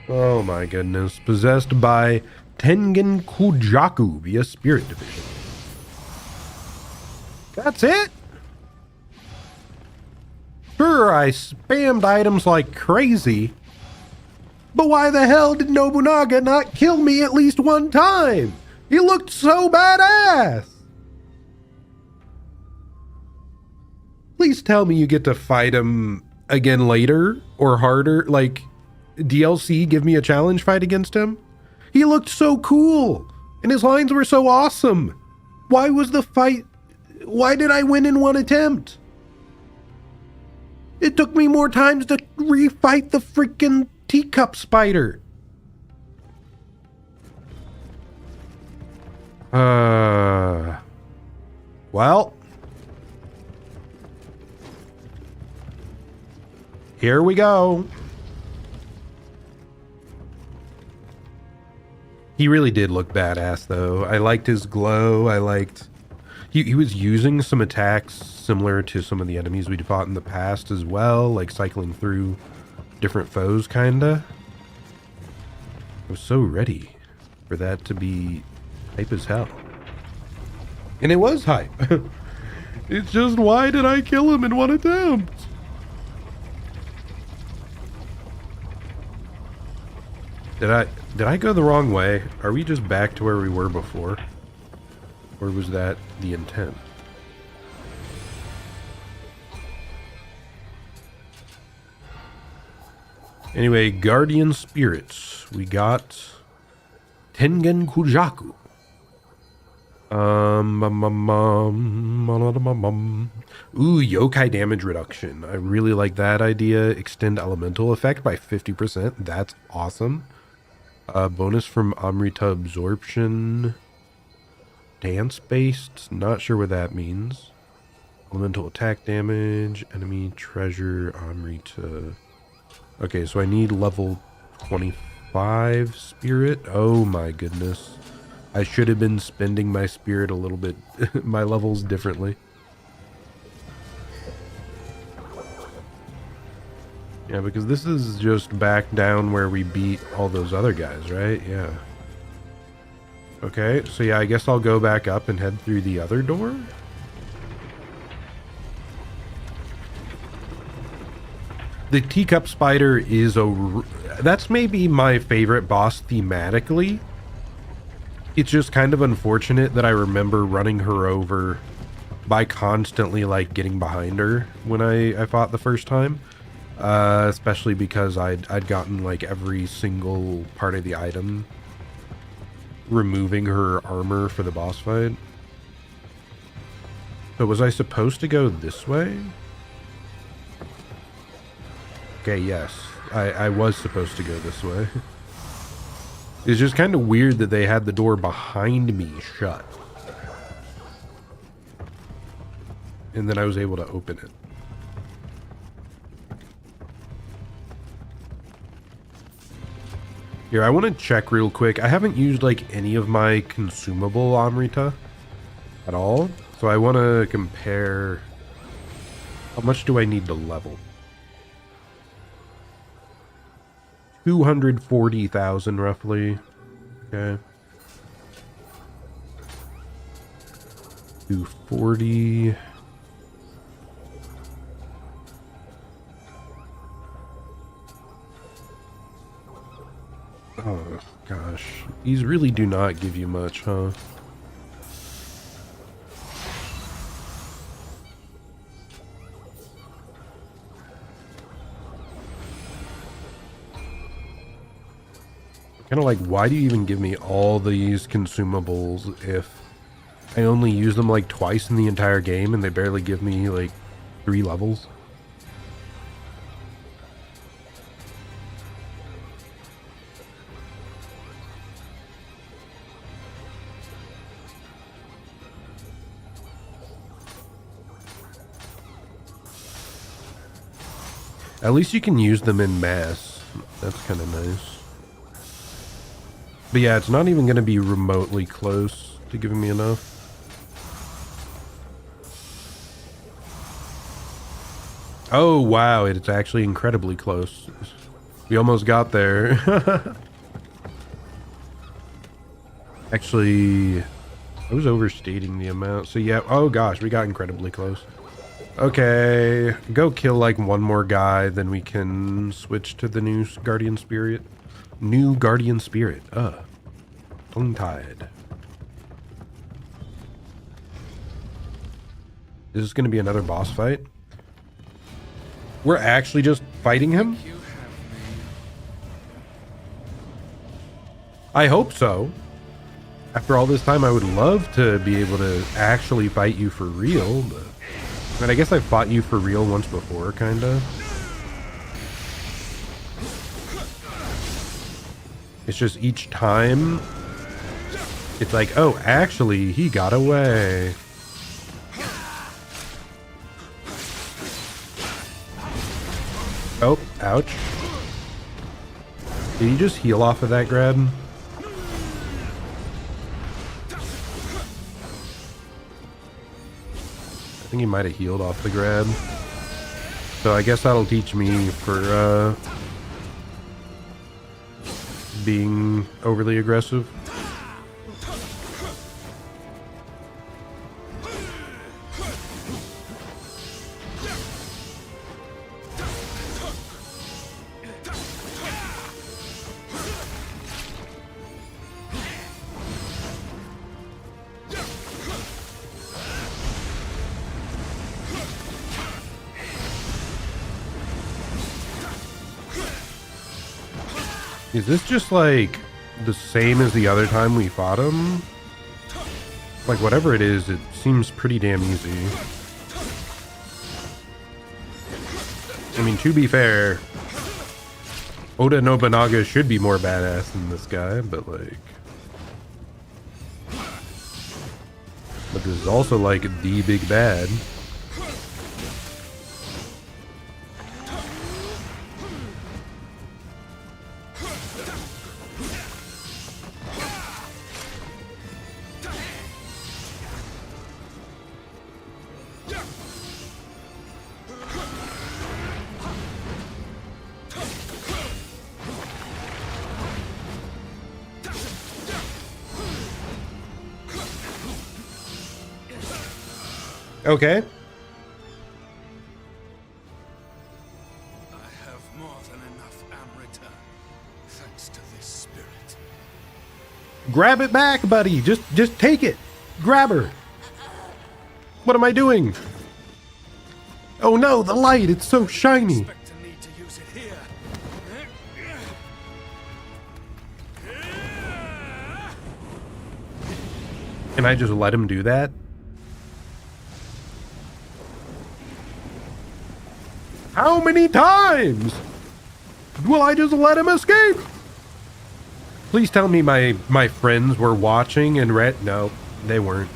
Oh my goodness. Possessed by Tengen Kujaku via Spirit Division. That's it? Sure, I spammed items like crazy. But why the hell did Nobunaga not kill me at least one time? He looked so badass. Please tell me you get to fight him again later or harder. Like DLC, give me a challenge fight against him. He looked so cool and his lines were so awesome. Why was the fight? Why did I win in one attempt? It took me more times to refight the freaking teacup spider. Well, here we go. He really did look badass, though. I liked his glow. I liked... He was using some attacks similar to some of the enemies we'd fought in the past as well, like cycling through different foes, kinda. I was so ready for that to be hype as hell. And it was hype. It's just, why did I kill him in one attempt? Did I go the wrong way? Are we just back to where we were before? Or was that the intent? Anyway, Guardian Spirits. We got Tengen Kujaku. Ooh, yokai damage reduction. I really like that idea. Extend elemental effect by 50%. That's awesome. Bonus from Amrita absorption. Dance based. Not sure what that means. Elemental attack damage. Enemy treasure. Amrita. Okay, so I need level 25 spirit. Oh my goodness. I should have been spending my spirit a little bit, my levels differently. Yeah, because this is just back down where we beat all those other guys, right? Yeah. Okay, so yeah, I guess I'll go back up and head through the other door. The teacup spider is that's maybe my favorite boss thematically. It's just kind of unfortunate that I remember running her over by constantly like getting behind her when I fought the first time. Especially because I'd gotten like every single part of the item, removing her armor for the boss fight. So was I supposed to go this way? Okay, yes, I was supposed to go this way. It's just kind of weird that they had the door behind me shut, and then I was able to open it. Here, I want to check real quick. I haven't used like any of my consumable Amrita at all. So I want to compare how much do I need to level. 240,000 roughly. Okay. 240. Oh, gosh. These really do not give you much, huh? Kind of like, why do you even give me all these consumables if I only use them like twice in the entire game and they barely give me like 3 levels? At least you can use them in mass. That's kind of nice. But yeah, it's not even going to be remotely close to giving me enough. Oh, wow. It's actually incredibly close. We almost got there. Actually, I was overstating the amount. So yeah, oh gosh, we got incredibly close. Okay, go kill like one more guy, then we can switch to the new Guardian Spirit. New Guardian Spirit. Tongue-tied. Is this going to be another boss fight? We're actually just fighting him? I hope so. After all this time, I would love to be able to actually fight you for real, but... I mean, I guess I fought you for real once before, kinda. It's just each time, it's like, oh, actually, he got away. Oh, ouch. Did he just heal off of that grab? I think he might have healed off the grab. So I guess that'll teach me for being overly aggressive. Is this just like the same as the other time we fought him? Like whatever it is, it seems pretty damn easy. I mean, to be fair, Oda Nobunaga should be more badass than this guy, but like... But this is also like the big bad. Okay. I have more than enough Amrita, thanks to this spirit. Grab it back, buddy. Just take it. Grab her. What am I doing? Oh no, the light. It's so shiny. Expect to need to use it here. Can I just let him do that? How many times will I just let him escape? Please tell me my friends were watching and no, they weren't.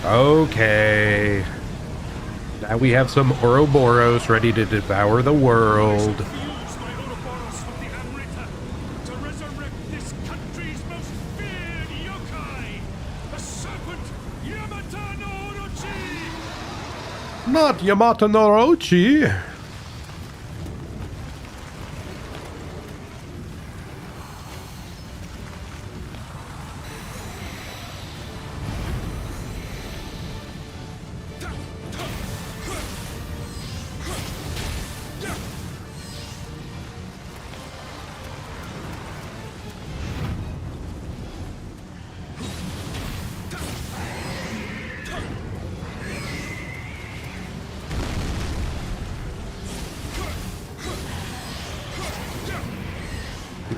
Okay. Now we have some Ouroboros ready to devour the world. Use my Ouroboros of the Amrita to resurrect this country's most feared yokai, the serpent Yamata no Orochi! Not Yamata no Orochi.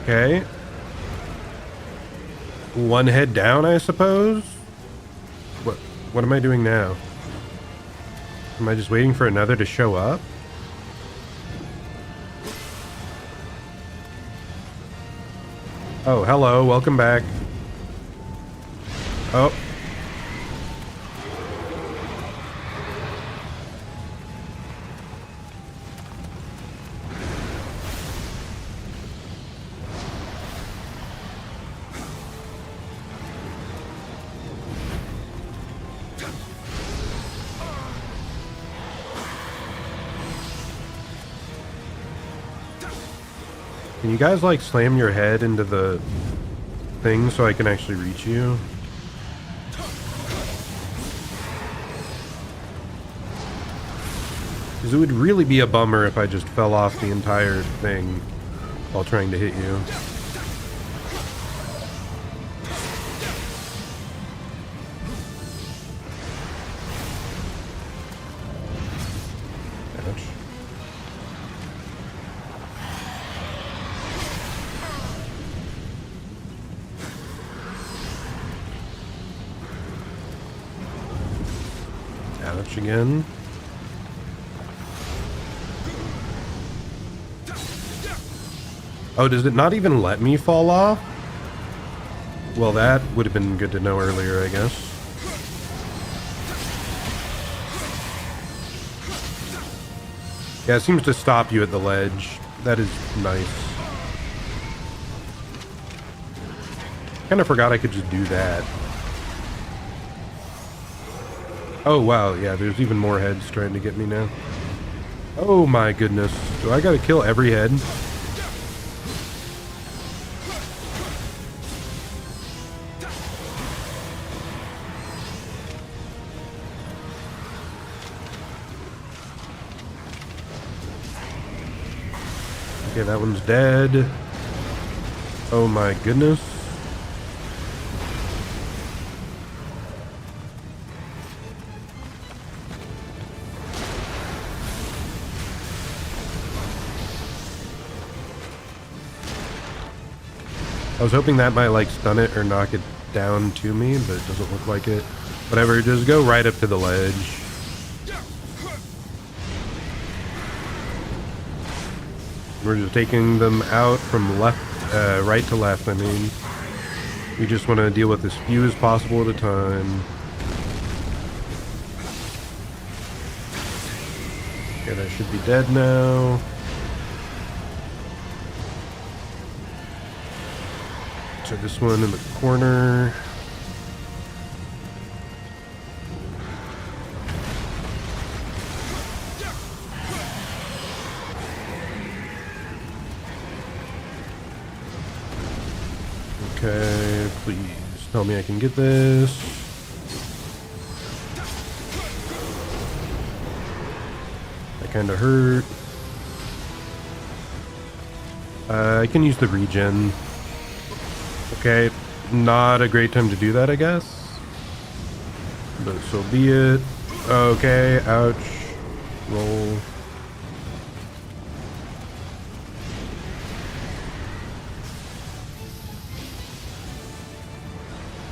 Okay. One head down, I suppose? What am I doing now? Am I just waiting for another to show up? Oh, hello. Welcome back. Oh. Can you guys like slam your head into the thing so I can actually reach you? Because it would really be a bummer if I just fell off the entire thing while trying to hit you. Ouch. Ouch again. Oh, does it not even let me fall off? Well, that would have been good to know earlier, I guess. Yeah, it seems to stop you at the ledge. That is nice. Kind of forgot I could just do that. Oh, wow. Yeah, there's even more heads trying to get me now. Oh, my goodness. Do I gotta kill every head? Okay, that one's dead. Oh, my goodness. I was hoping that might like stun it or knock it down to me, but it doesn't look like it. Whatever, just go right up to the ledge. We're just taking them out from left, right to left, I mean. We just want to deal with as few as possible at a time. Okay, that should be dead now. So this one in the corner. Okay, please tell me I can get this. That kind of hurt. I can use the regen. Okay, not a great time to do that, I guess. But so be it. Okay, ouch. Roll.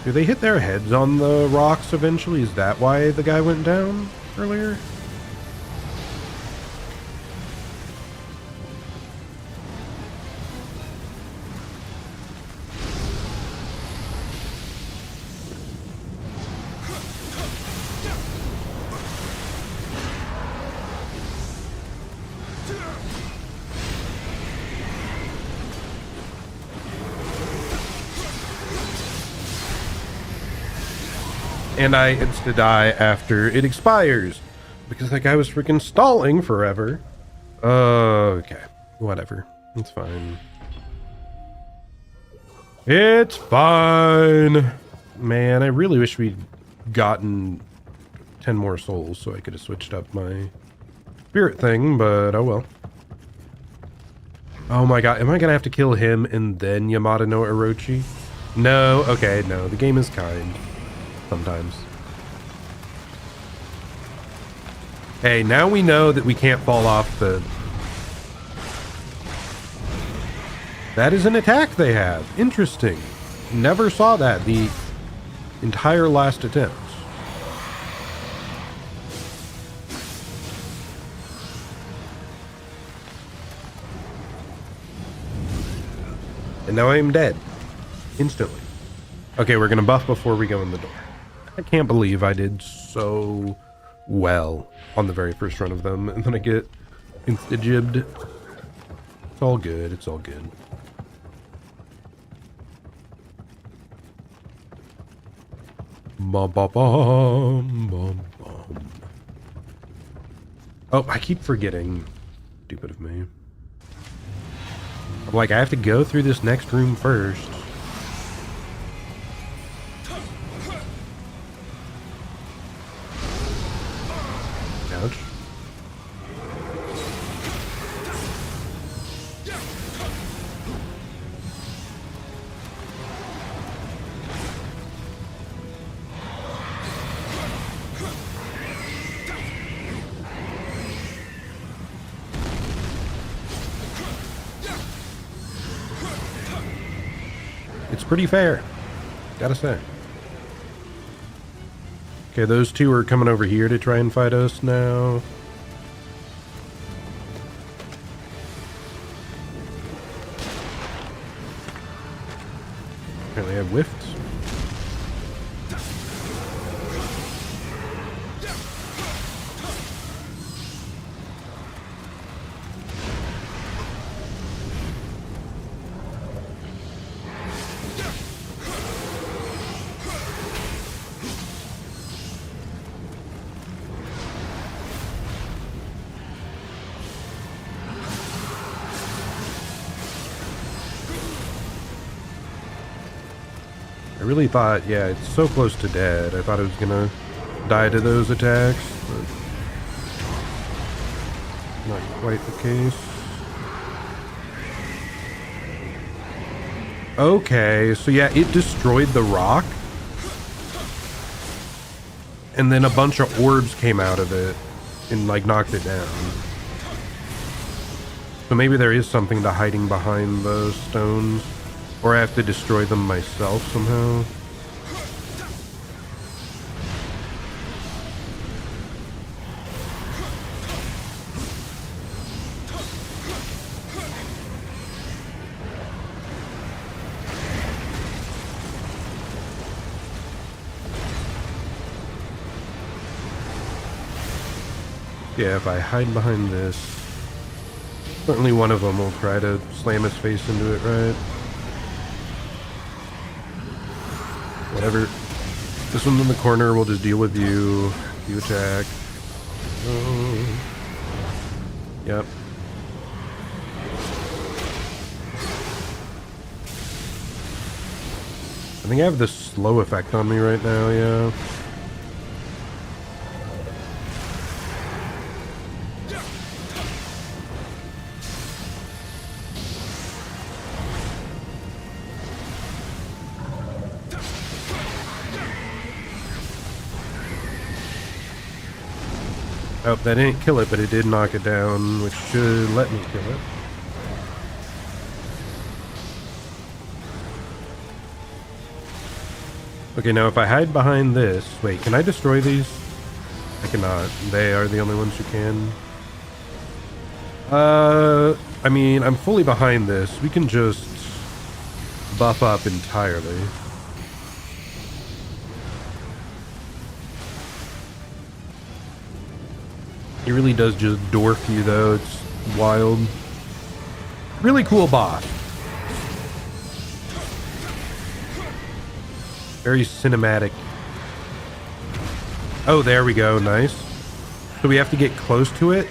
Do they hit their heads on the rocks eventually? Is that why the guy went down earlier? And I insta-die after it expires. Because that guy was freaking stalling forever. Okay. Whatever. It's fine. It's fine. Man, I really wish we'd gotten 10 more souls so I could have switched up my spirit thing, but oh well. Oh my god, am I gonna have to kill him and then Yamada no Orochi? No, okay, no, the game is kind. Sometimes. Hey, now we know that we can't fall off the... That is an attack they have. Interesting. Never saw that the entire last attempt. And now I am dead. Instantly. Okay, we're gonna buff before we go in the door. I can't believe I did so well on the very first run of them, and then I get insta-jibbed. It's all good, it's all good. Ba-ba-bum, bum. Oh, I keep forgetting. Stupid of me. I'm like, I have to go through this next room first. Ouch. It's pretty fair, gotta say. Okay, those two are coming over here to try and fight us now. Apparently I have whiffed. I really thought, yeah, it's so close to dead. I thought it was gonna die to those attacks, but not quite the case. Okay, so yeah, it destroyed the rock. And then a bunch of orbs came out of it and like knocked it down. So maybe there is something to hiding behind those stones. Or I have to destroy them myself somehow. Yeah, if I hide behind this, certainly one of them will try to slam his face into it, right? Whatever. This one's in the corner, we'll just deal with you. You attack. Oh. Yep. I think I have the slow effect on me right now, yeah. Oh, that didn't kill it, but it did knock it down, which should let me kill it. Okay, now if I hide behind this... Wait, can I destroy these? I cannot. They are the only ones who can. I mean, I'm fully behind this. We can just buff up entirely. He really does just dwarf you, though. It's wild. Really cool boss. Very cinematic. Oh, there we go. Nice. So we have to get close to it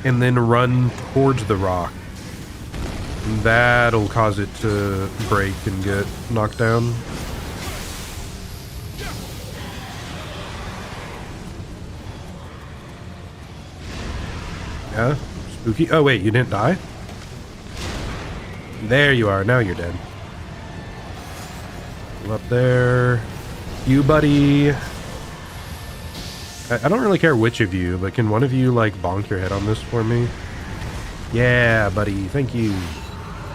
and then run towards the rock. And that'll cause it to break and get knocked down. Yeah, spooky. Oh, wait, you didn't die? There you are. Now you're dead. Up there. You, buddy. I don't really care which of you, but can one of you, like, bonk your head on this for me? Yeah, buddy. Thank you.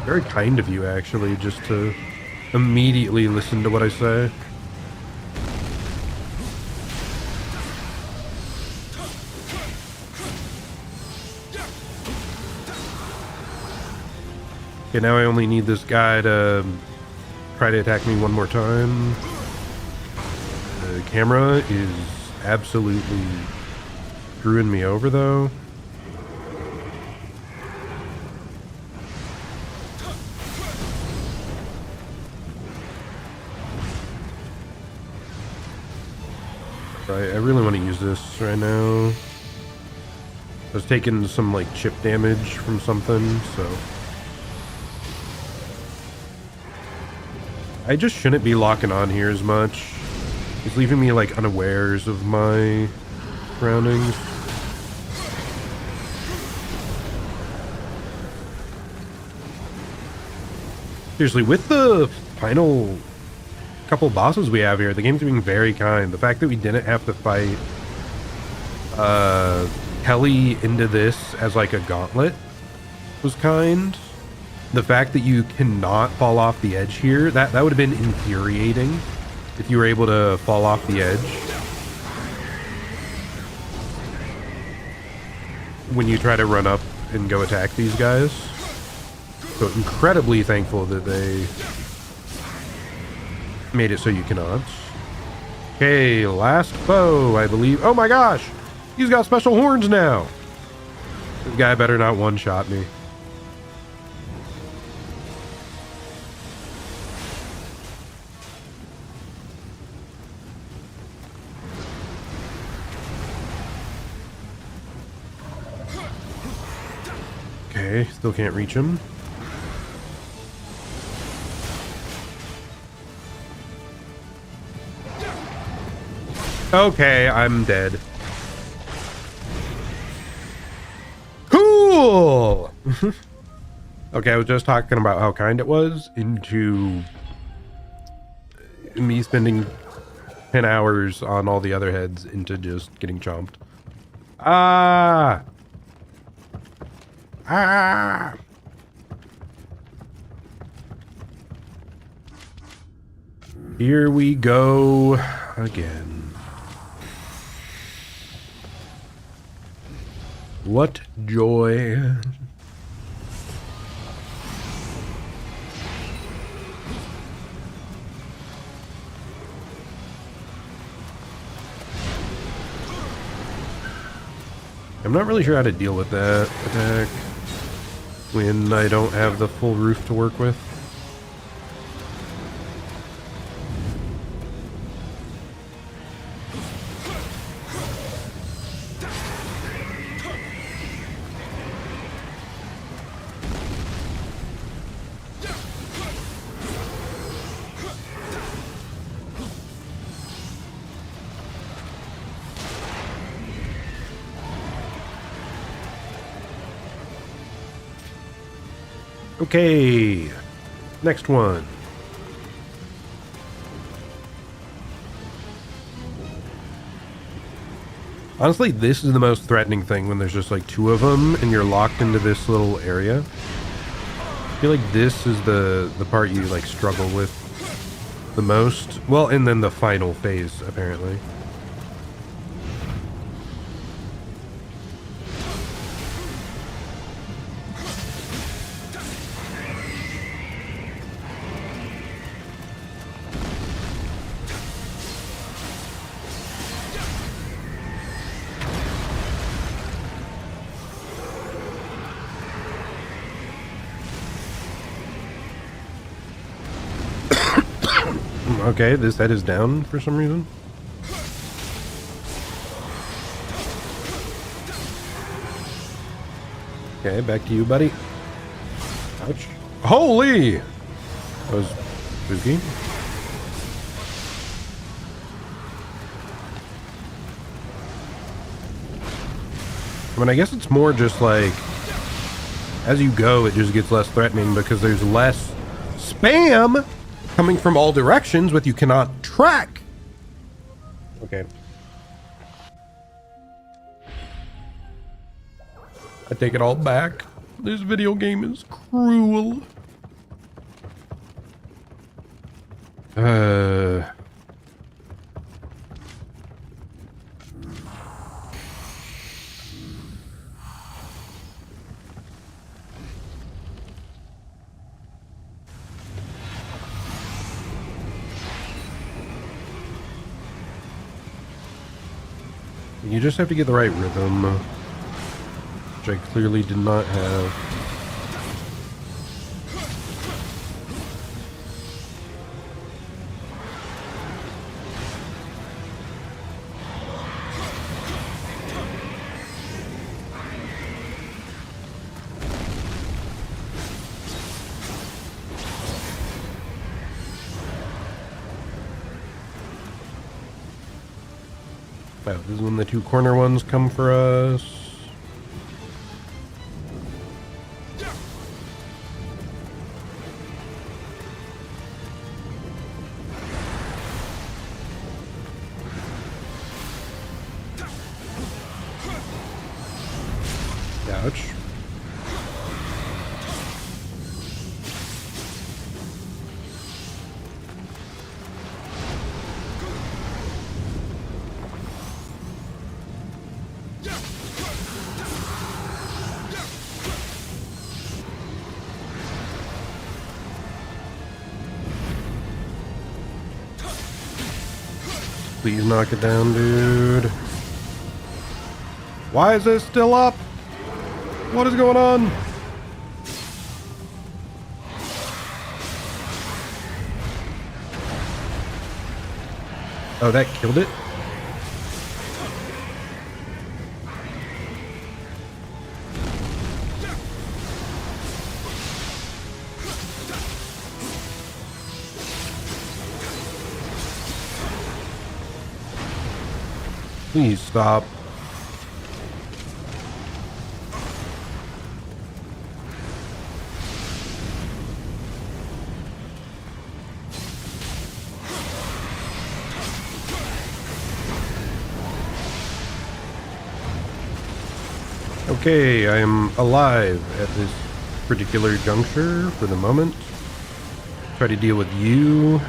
Very kind of you, actually, just to immediately listen to what I say. Okay, now I only need this guy to try to attack me one more time. The camera is absolutely screwing me over, though. Right, I really want to use this right now. I was taking some, like, chip damage from something, so... I just shouldn't be locking on here as much. It's leaving me, like, unawares of my surroundings. Seriously, with the final couple bosses we have here, the game's being very kind. The fact that we didn't have to fight Kelly into this as, like, a gauntlet was kind. The fact that you cannot fall off the edge here, that would have been infuriating if you were able to fall off the edge when you try to run up and go attack these guys. So incredibly thankful that they made it so you cannot. Okay, last foe, I believe. Oh my gosh! He's got special horns now! This guy better not one-shot me. Okay, still can't reach him. Okay, I'm dead. Cool! Okay, I was just talking about how kind it was into me spending 10 hours on all the other heads into just getting chomped. Ah! Ah! Here we go again. What joy. I'm not really sure how to deal with that attack when I don't have the full roof to work with. Okay, next one. Honestly, this is the most threatening thing when there's just like two of them and you're locked into this little area. I feel like this is the part you like struggle with the most. Well, and then the final phase, apparently. Okay, this head is down for some reason. Okay, back to you, buddy. Ouch. Holy! That was spooky. I mean, I guess it's more just like, as you go, it just gets less threatening because there's less spam coming from all directions with you cannot track. Okay. I take it all back. This video game is cruel. You just have to get the right rhythm, which I clearly did not have. Wow, this is when the two corner ones come for us. Ouch. Please knock it down, dude. Why is this still up? What is going on? Oh, that killed it? Please stop. Okay, I am alive at this particular juncture for the moment. Try to deal with you.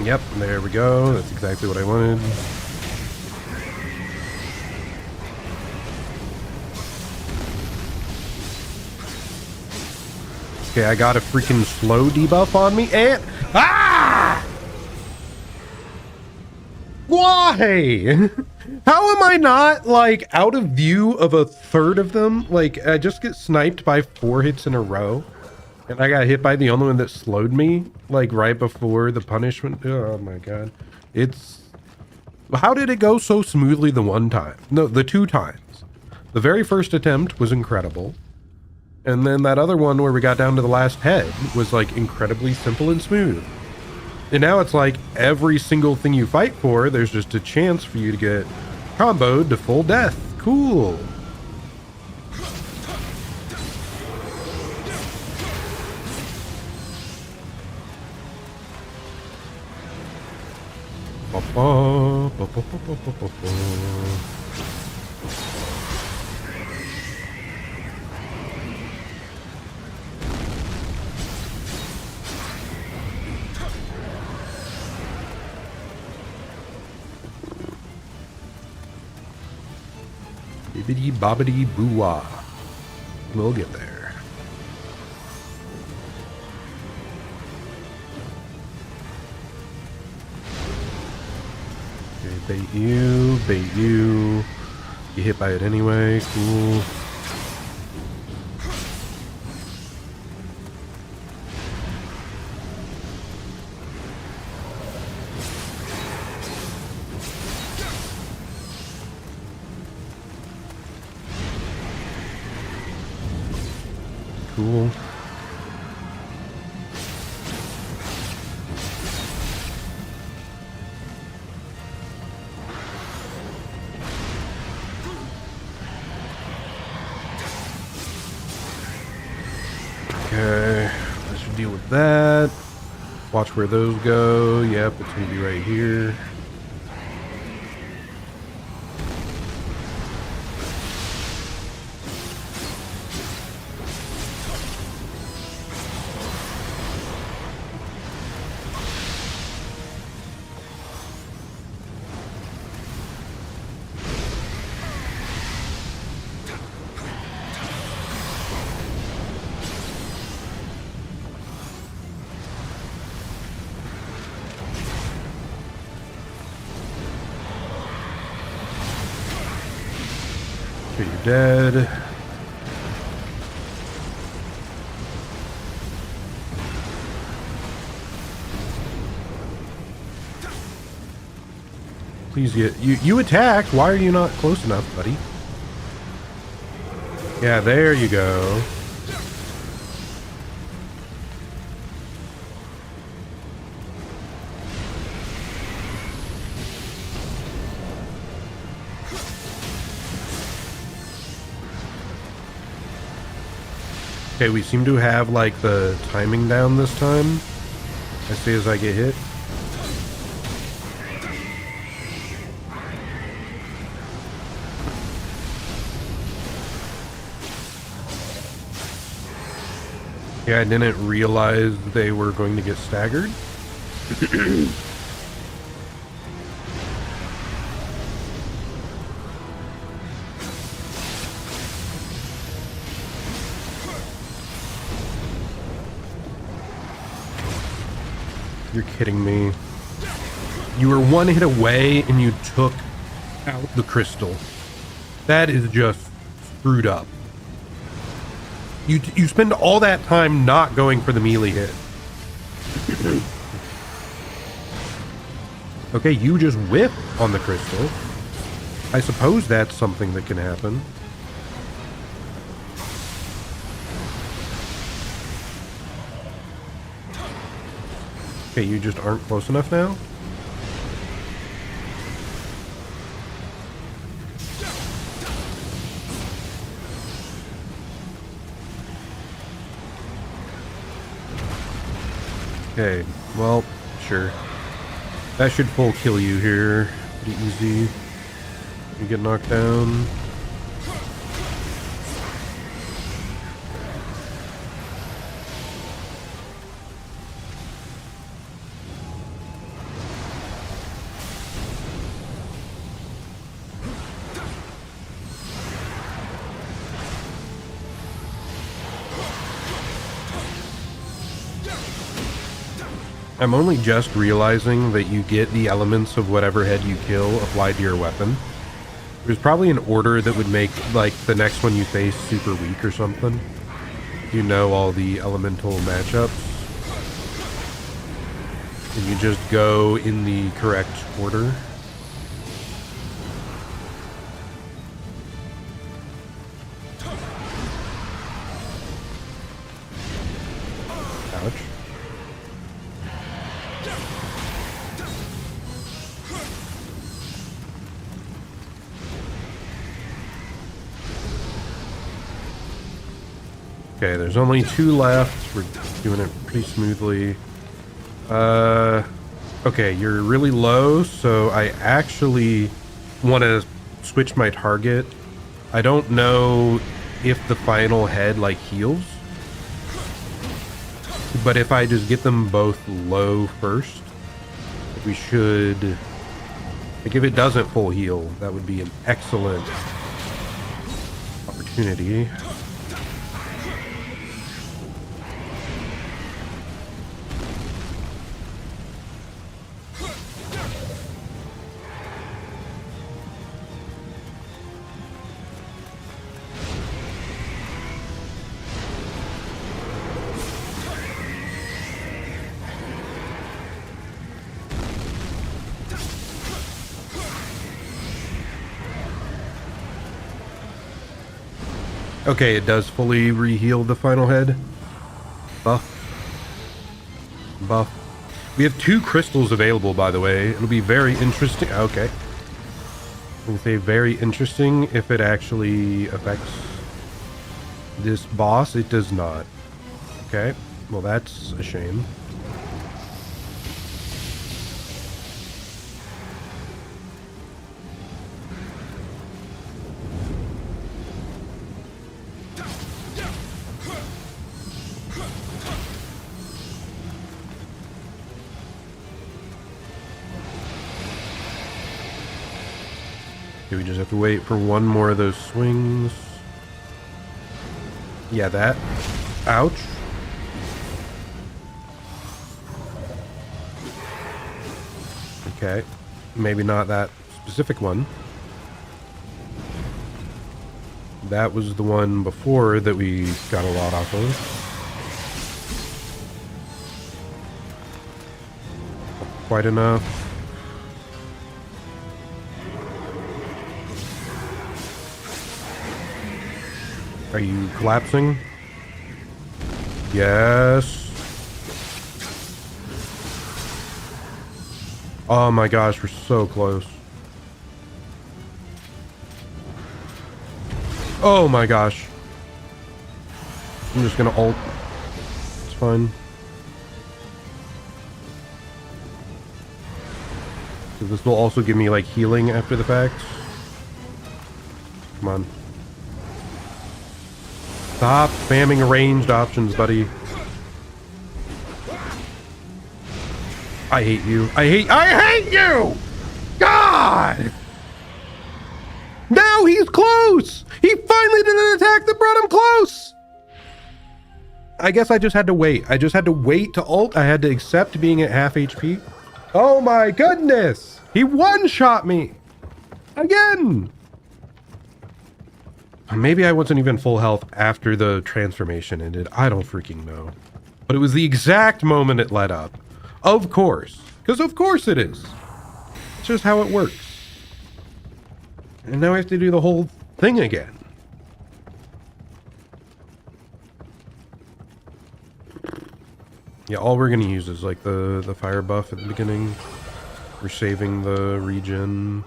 Yep, there we go. That's exactly what I wanted. Okay, I got a freaking slow debuff on me and... Ah! Why? How am I not, like, out of view of a third of them? Like, I just get sniped by 4 hits in a row. And I got hit by the only one that slowed me, like, right before the punishment. Oh, my God. It's... How did it go so smoothly the one time? No, the 2 times. The very first attempt was incredible. And then that other one where we got down to the last head was, like, incredibly simple and smooth. And now it's like every single thing you fight for, there's just a chance for you to get comboed to full death. Cool. Bibbidi bobbidi boo-wah. We'll get there. Okay, bait you, bait you. You hit by it anyway, cool. Cool. Okay, I should deal with that. Watch where those go. Yep, it's gonna be right here. Okay, you're dead. Please get you attacked. Why are you not close enough, buddy? Yeah, there you go. Okay, we seem to have like the timing down this time. As soon as I get hit. Yeah, I didn't realize they were going to get staggered. You're kidding me. You were one hit away and you took out the crystal. That is just screwed up. You spend all that time not going for the melee hit. Okay, you just whip on the crystal. I suppose that's something that can happen. Okay, you just aren't close enough now? Okay, well, sure. That should full kill you here. Pretty easy. You get knocked down. I'm only just realizing that you get the elements of whatever head you kill applied to your weapon. There's probably an order that would make, like, the next one you face super weak or something. You know all the elemental matchups. And you just go in the correct order. Ouch. Okay, there's only 2 left. We're doing it pretty smoothly. Okay, you're really low, so I actually want to switch my target. I don't know if the final head like heals, but if I just get them both low first, we should, like, if it doesn't full heal, that would be an excellent opportunity. Okay, it does fully re-heal the final head. Buff. Buff. We have 2 crystals available, by the way. It'll be very interesting. Okay. I'll say very interesting if it actually affects this boss. It does not. Okay. Well, that's a shame. Do we just have to wait for one more of those swings? Yeah, that. Ouch. Okay. Maybe not that specific one. That was the one before that we got a lot off of. Quite enough. Are you collapsing? Yes. Oh my gosh, we're so close. Oh my gosh. I'm just gonna ult. It's fine. So this will also give me like healing after the fact. Come on. Stop spamming ranged options, buddy. I hate you. I hate you! God! Now he's close! He finally did an attack that brought him close! I guess I just had to wait. I just had to wait to ult. I had to accept being at half HP. Oh my goodness! He one-shot me! Again! Maybe I wasn't even full health after the transformation ended. I don't freaking know. But it was the exact moment it led up. Of course. Because of course it is. It's just how it works. And now I have to do the whole thing again. Yeah, all we're going to use is like the fire buff at the beginning. We're saving the regen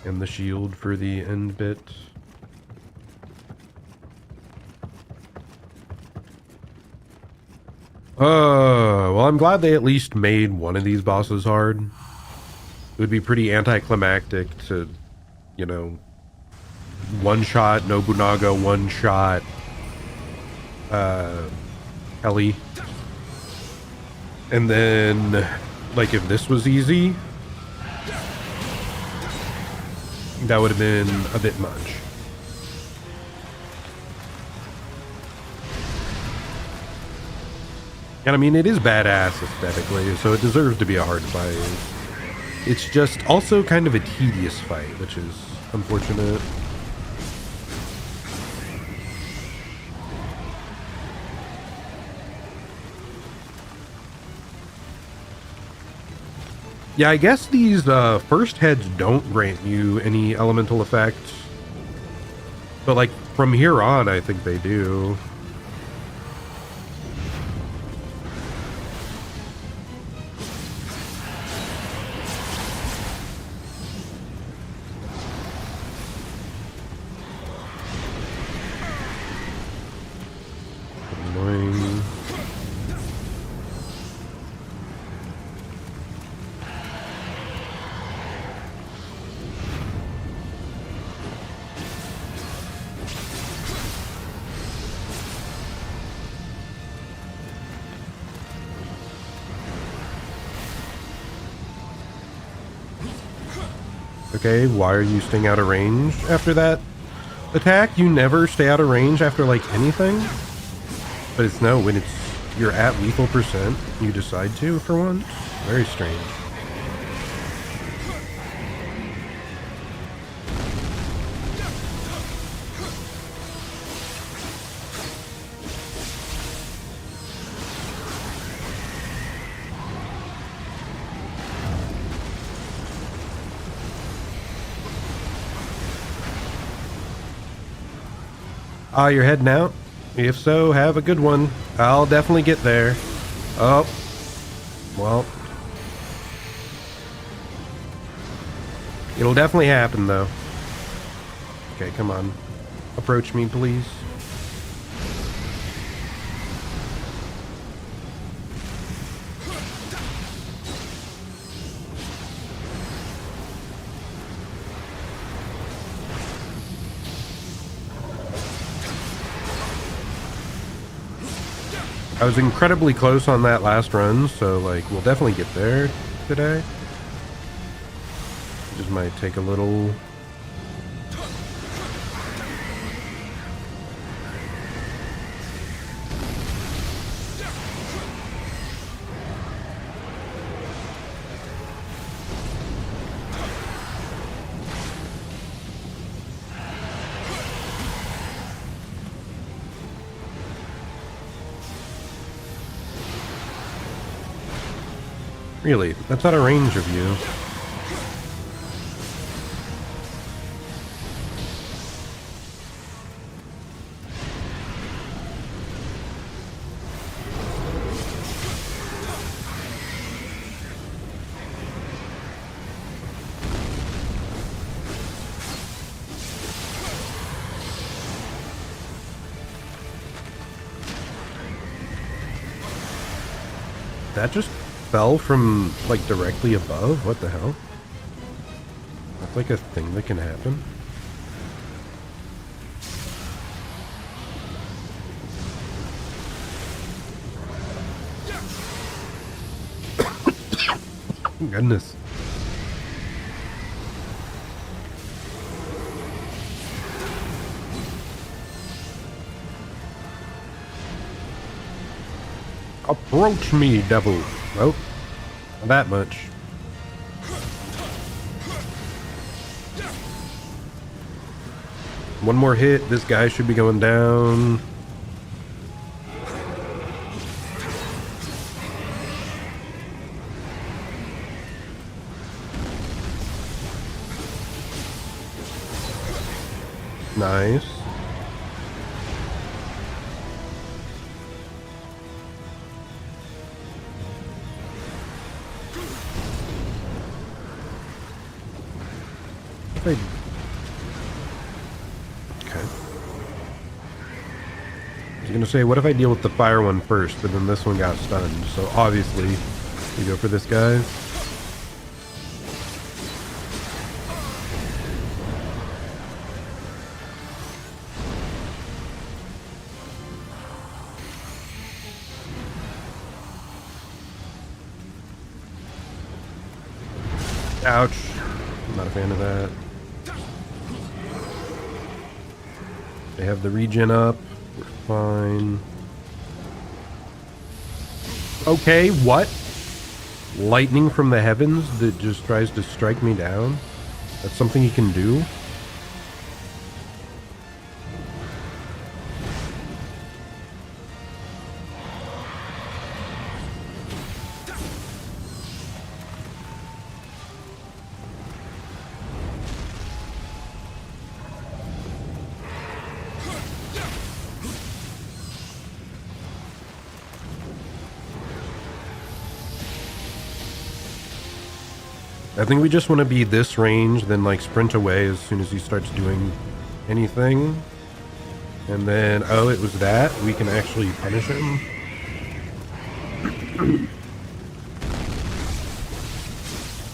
and the shield for the end bit. Well, I'm glad they at least made one of these bosses hard. It would be pretty anticlimactic to, you know, one-shot Nobunaga, one-shot Ellie. And then, like, if this was easy, that would have been a bit much. And I mean, it is badass aesthetically, so it deserves to be a hard fight. It's just also kind of a tedious fight, which is unfortunate. Yeah, I guess these first heads don't grant you any elemental effects. But like from here on, I think they do. Okay, why are you staying out of range after that attack? You never stay out of range after like anything. But it's no, when you're at lethal percent, you decide to for once. Very strange. Ah, you're heading out? If so, have a good one. I'll definitely get there. Oh. Well. It'll definitely happen, though. Okay, come on. Approach me, please. I was incredibly close on that last run, so like we'll definitely get there today. Just might take a little. Really? That's out of range of you. That just fell from like directly above? What the hell? That's like a thing that can happen. Goodness. Approach me, devil. Oh, not that much. One more hit, this guy should be going down. Nice. Okay. I was gonna say, what if I deal with the fire one first, but then this one got stunned, so obviously we go for this guy. Ouch. I'm not a fan of that. They have the regen up. We're fine. Okay, what? Lightning from the heavens that just tries to strike me down? That's something you can do? I think we just want to be this range, then like sprint away as soon as he starts doing anything. And then, oh, it was that. We can actually punish him.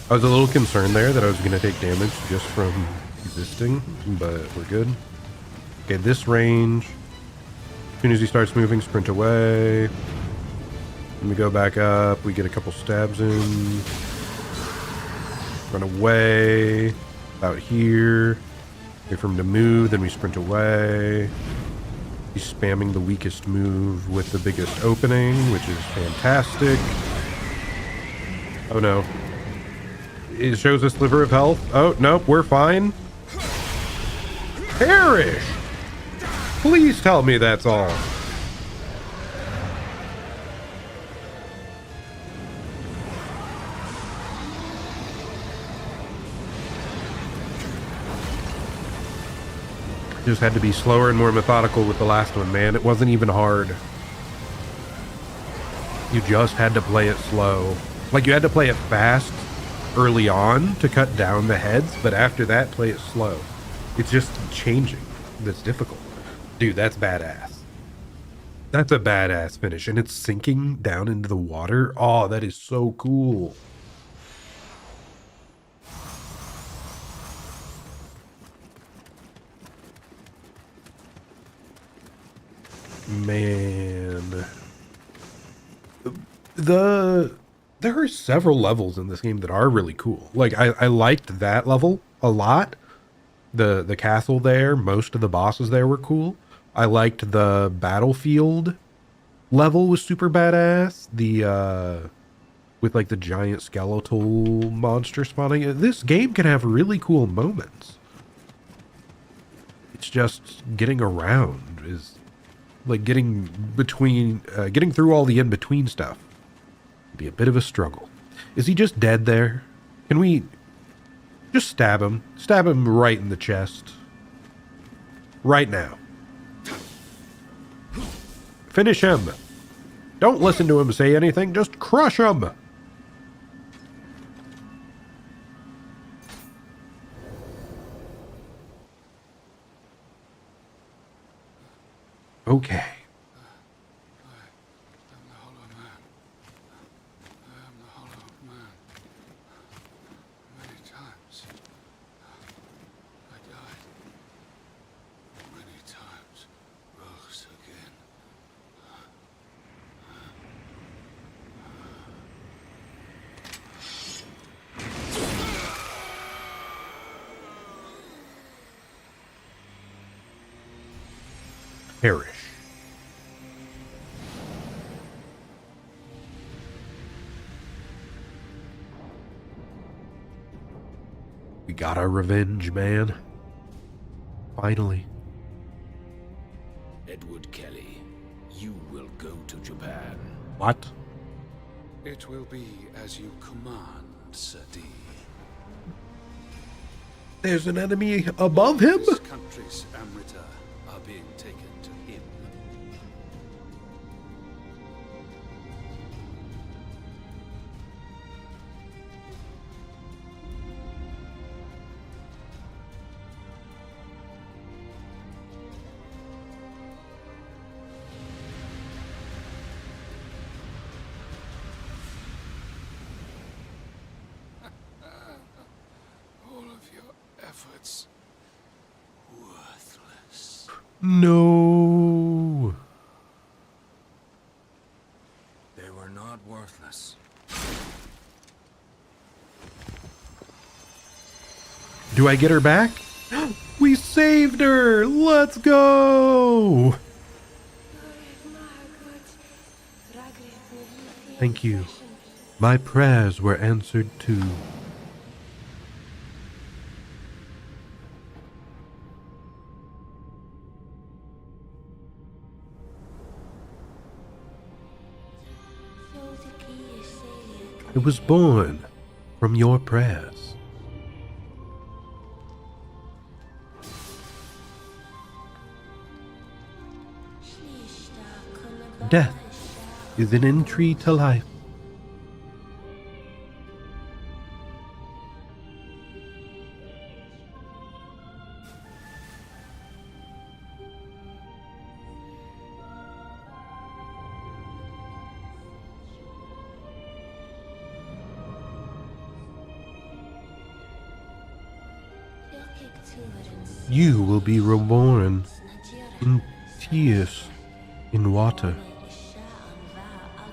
I was a little concerned there that I was going to take damage just from existing, but we're good. Okay, this range. As soon as he starts moving, sprint away. Then we go back up. We get a couple stabs in. Run away. Out here. Wait for him to move, then we sprint away. He's spamming the weakest move with the biggest opening, which is fantastic. Oh no. It shows a sliver of health. Oh, nope, we're fine. Perish! Please tell me that's all. Just had to be slower and more methodical with the last one, man. It wasn't even hard. You just had to play it slow. Like, you had to play it fast early on to cut down the heads, but after that, play it slow. It's just changing. That's difficult. Dude, that's badass. That's a badass finish, and it's sinking down into the water. Oh, that is so cool. Man. There are several levels in this game that are really cool. Like, I liked that level a lot. The castle there, most of the bosses there were cool. I liked the battlefield level was super badass. The with like the giant skeletal monster spawning. This game can have really cool moments. It's just getting around is like getting through all the in-between stuff. Be a bit of a struggle. Is he just dead there? Can we just stab him? Stab him right in the chest. Right now. Finish him. Don't listen to him say anything. Just crush him. Okay. Perish. We got our revenge, man. Finally. Edward Kelly, you will go to Japan. What? It will be as you command, Sir D. There's an enemy above him? This country's Amrita are being taken to him. All of your efforts worthless. No. They were not worthless. Do I get her back? We saved her! Let's go! Thank you. My prayers were answered too. I was born from your prayers. Death is an entry to life. You will be reborn in tears, in water.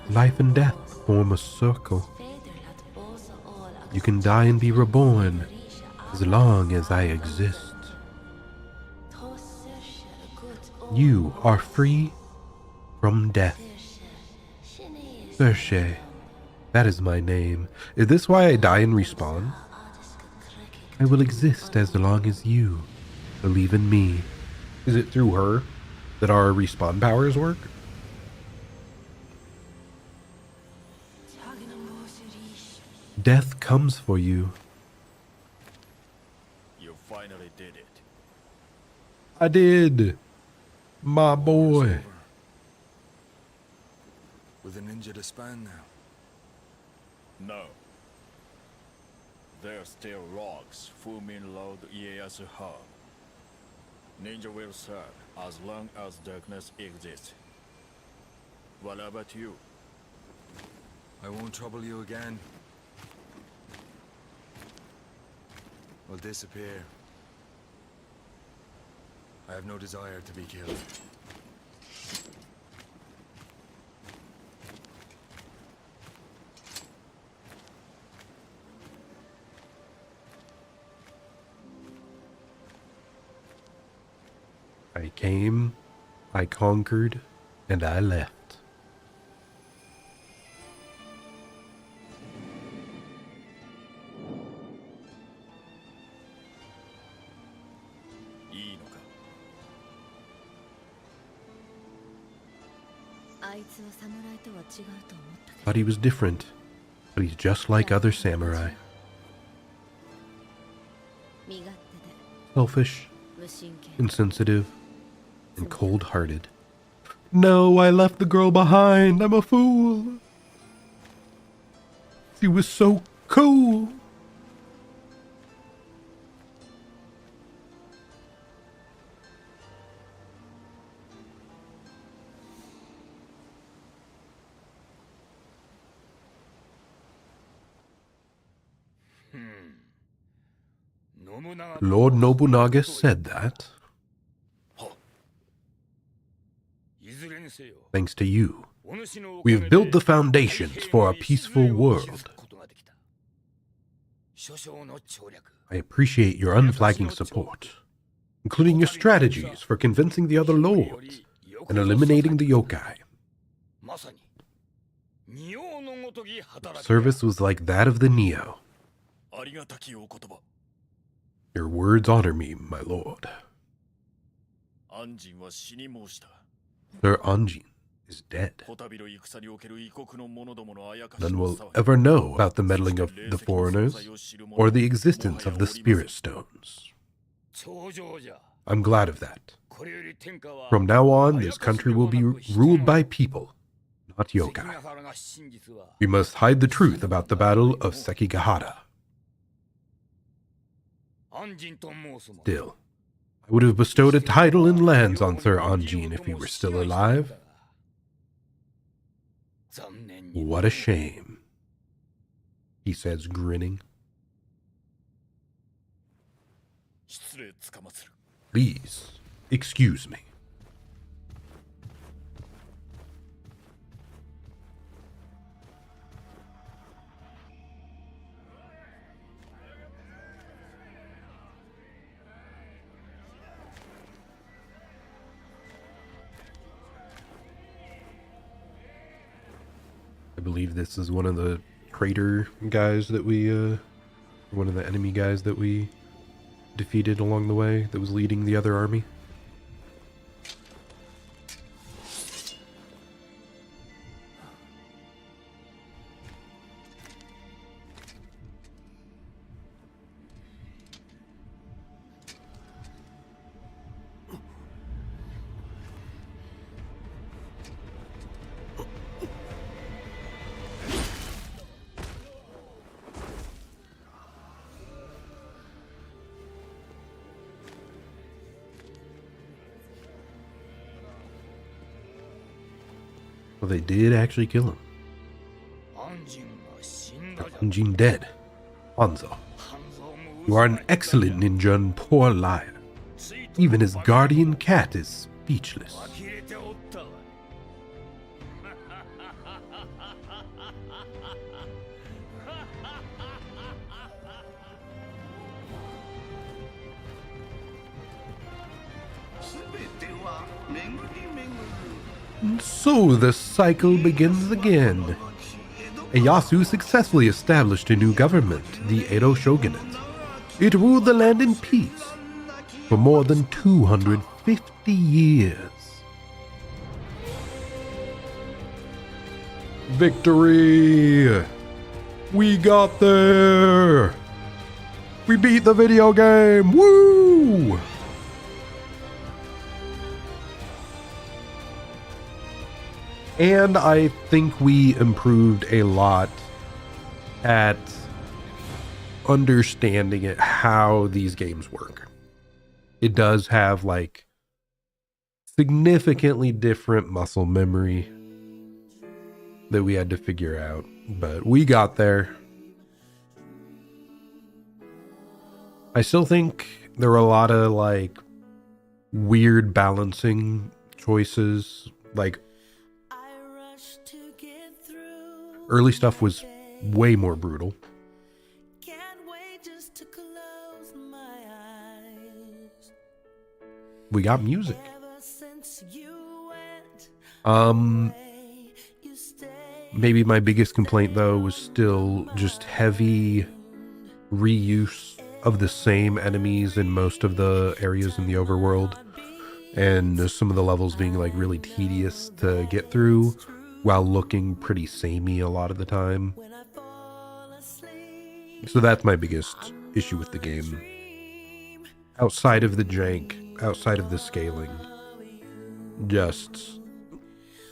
Life and death form a circle. You can die and be reborn, as long as I exist. You are free from death. Sershe, that is my name. Is this why I die and respawn? I will exist as long as you believe in me. Is it through her that our respawn powers work? Death comes for you. You finally did it. I did. My boy. With a ninja to span now. No. There still rocks Fumin Lord Ieyasu home. Ninja will serve as long as darkness exists. What about you? I won't trouble you again. Will disappear. I have no desire to be killed. I came, I conquered, and I left. Thought he was different, but he's just like other samurai. Selfish, insensitive, and cold-hearted. No, I left the girl behind. I'm a fool. She was so cool. Lord Nobunaga said that. Thanks to you, we have built the foundations for a peaceful world. I appreciate your unflagging support, including your strategies for convincing the other lords and eliminating the yokai. Service was like that of the Nioh. Your words honor me, my lord. Sir Anjin is dead. None will ever know about the meddling of the foreigners or the existence of the spirit stones. I'm glad of that. From now on, this country will be ruled by people, not yokai. We must hide the truth about the Battle of Sekigahara. Still, I would have bestowed a title and lands on Sir Anjin if he were still alive. What a shame, he says, grinning. Please, excuse me. I believe this is one of the traitor guys that we, one of the enemy guys that we defeated along the way that was leading the other army. Well, they did actually kill him. Anjin dead. Hanzo, you are an excellent ninja and poor liar. Even his guardian cat is speechless. So the cycle begins again. Ieyasu successfully established a new government, the Edo Shogunate. It ruled the land in peace for more than 250 years. Victory! We got there! We beat the video game! Woo! And I think we improved a lot at understanding it, how these games work. It does have like significantly different muscle memory that we had to figure out, but we got there. I still think there were a lot of like weird balancing choices. Like early stuff was way more brutal. We got music. Maybe my biggest complaint though was still just heavy reuse of the same enemies in most of the areas in the overworld, and some of the levels being like really tedious to get through while looking pretty samey a lot of the time. So that's my biggest issue with the game. Outside of the jank, outside of the scaling, just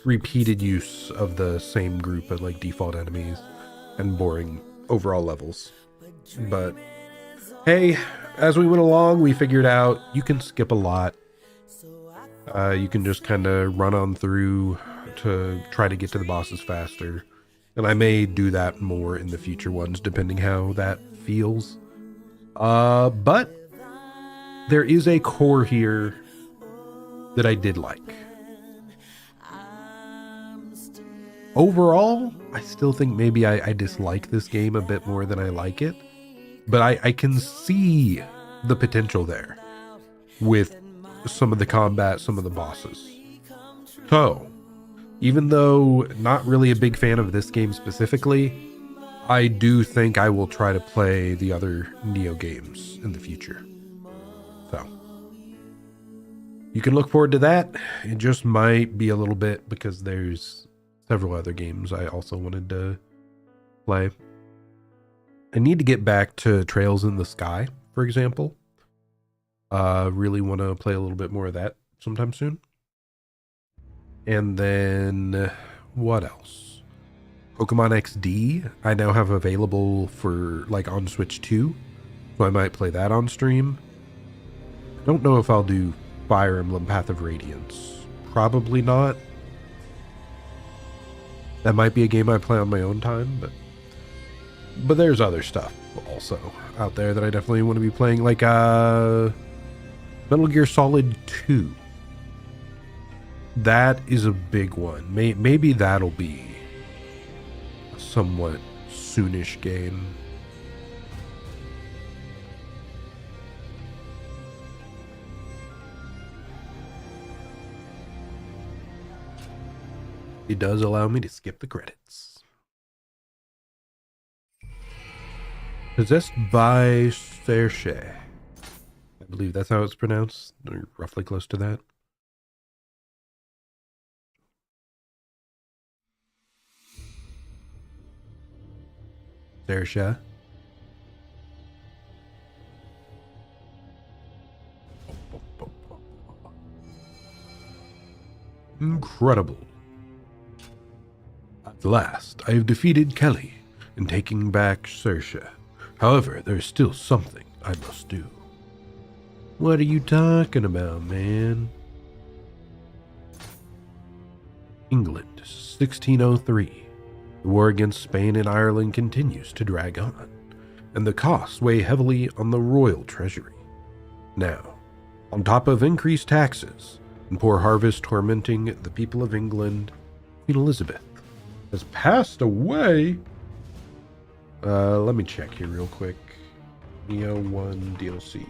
repeated use of the same group of like default enemies and boring overall levels. But hey, as we went along, we figured out you can skip a lot. You can just kind of run on through to try to get to the bosses faster. And I may do that more in the future ones, depending how that feels. But there is a core here that I did like. Overall, I still think maybe I dislike this game a bit more than I like it. But I can see the potential there with some of the combat, some of the bosses. So, even though not really a big fan of this game specifically, I do think I will try to play the other Nioh games in the future. So, you can look forward to that. It just might be a little bit because there's several other games I also wanted to play. I need to get back to Trails in the Sky, for example. Really want to play a little bit more of that sometime soon. And then, what else? Pokemon XD, I now have available for, like, on Switch 2. So I might play that on stream. I don't know if I'll do Fire Emblem Path of Radiance. Probably not. That might be a game I play on my own time, but there's other stuff also out there that I definitely want to be playing, like Metal Gear Solid 2. That is a big one. Maybe that'll be a somewhat soonish game. It does allow me to skip the credits. Possessed by Serche. I believe that's how it's pronounced, or roughly close to that. Serche. Incredible. At last, I have defeated Kelly and taken back Serche. However, there is still something I must do. What are you talking about, man? England, 1603. The war against Spain and Ireland continues to drag on, and the costs weigh heavily on the royal treasury. Now, on top of increased taxes and poor harvest tormenting the people of England, Queen Elizabeth has passed away. Let me check here real quick. Nioh 1 DLC.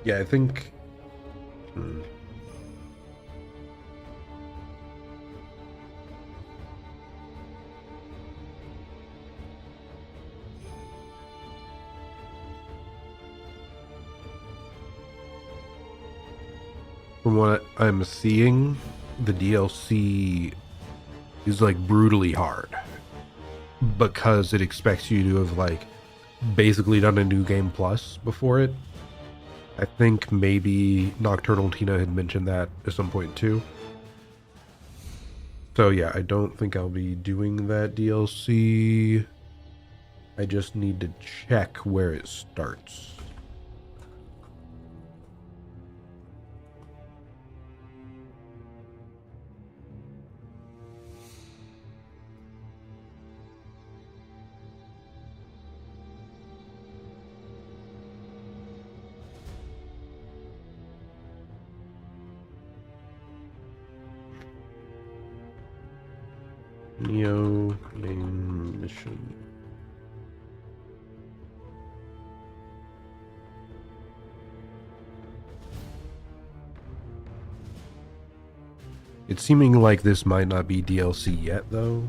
Yeah, I think... From what I'm seeing, the DLC is like brutally hard because it expects you to have like basically done a new game plus before it. I think maybe Nocturnal Tina had mentioned that at some point too. So yeah, I don't think I'll be doing that DLC. I just need to check where it starts. Nioh main mission. It's seeming like this might not be DLC yet, though.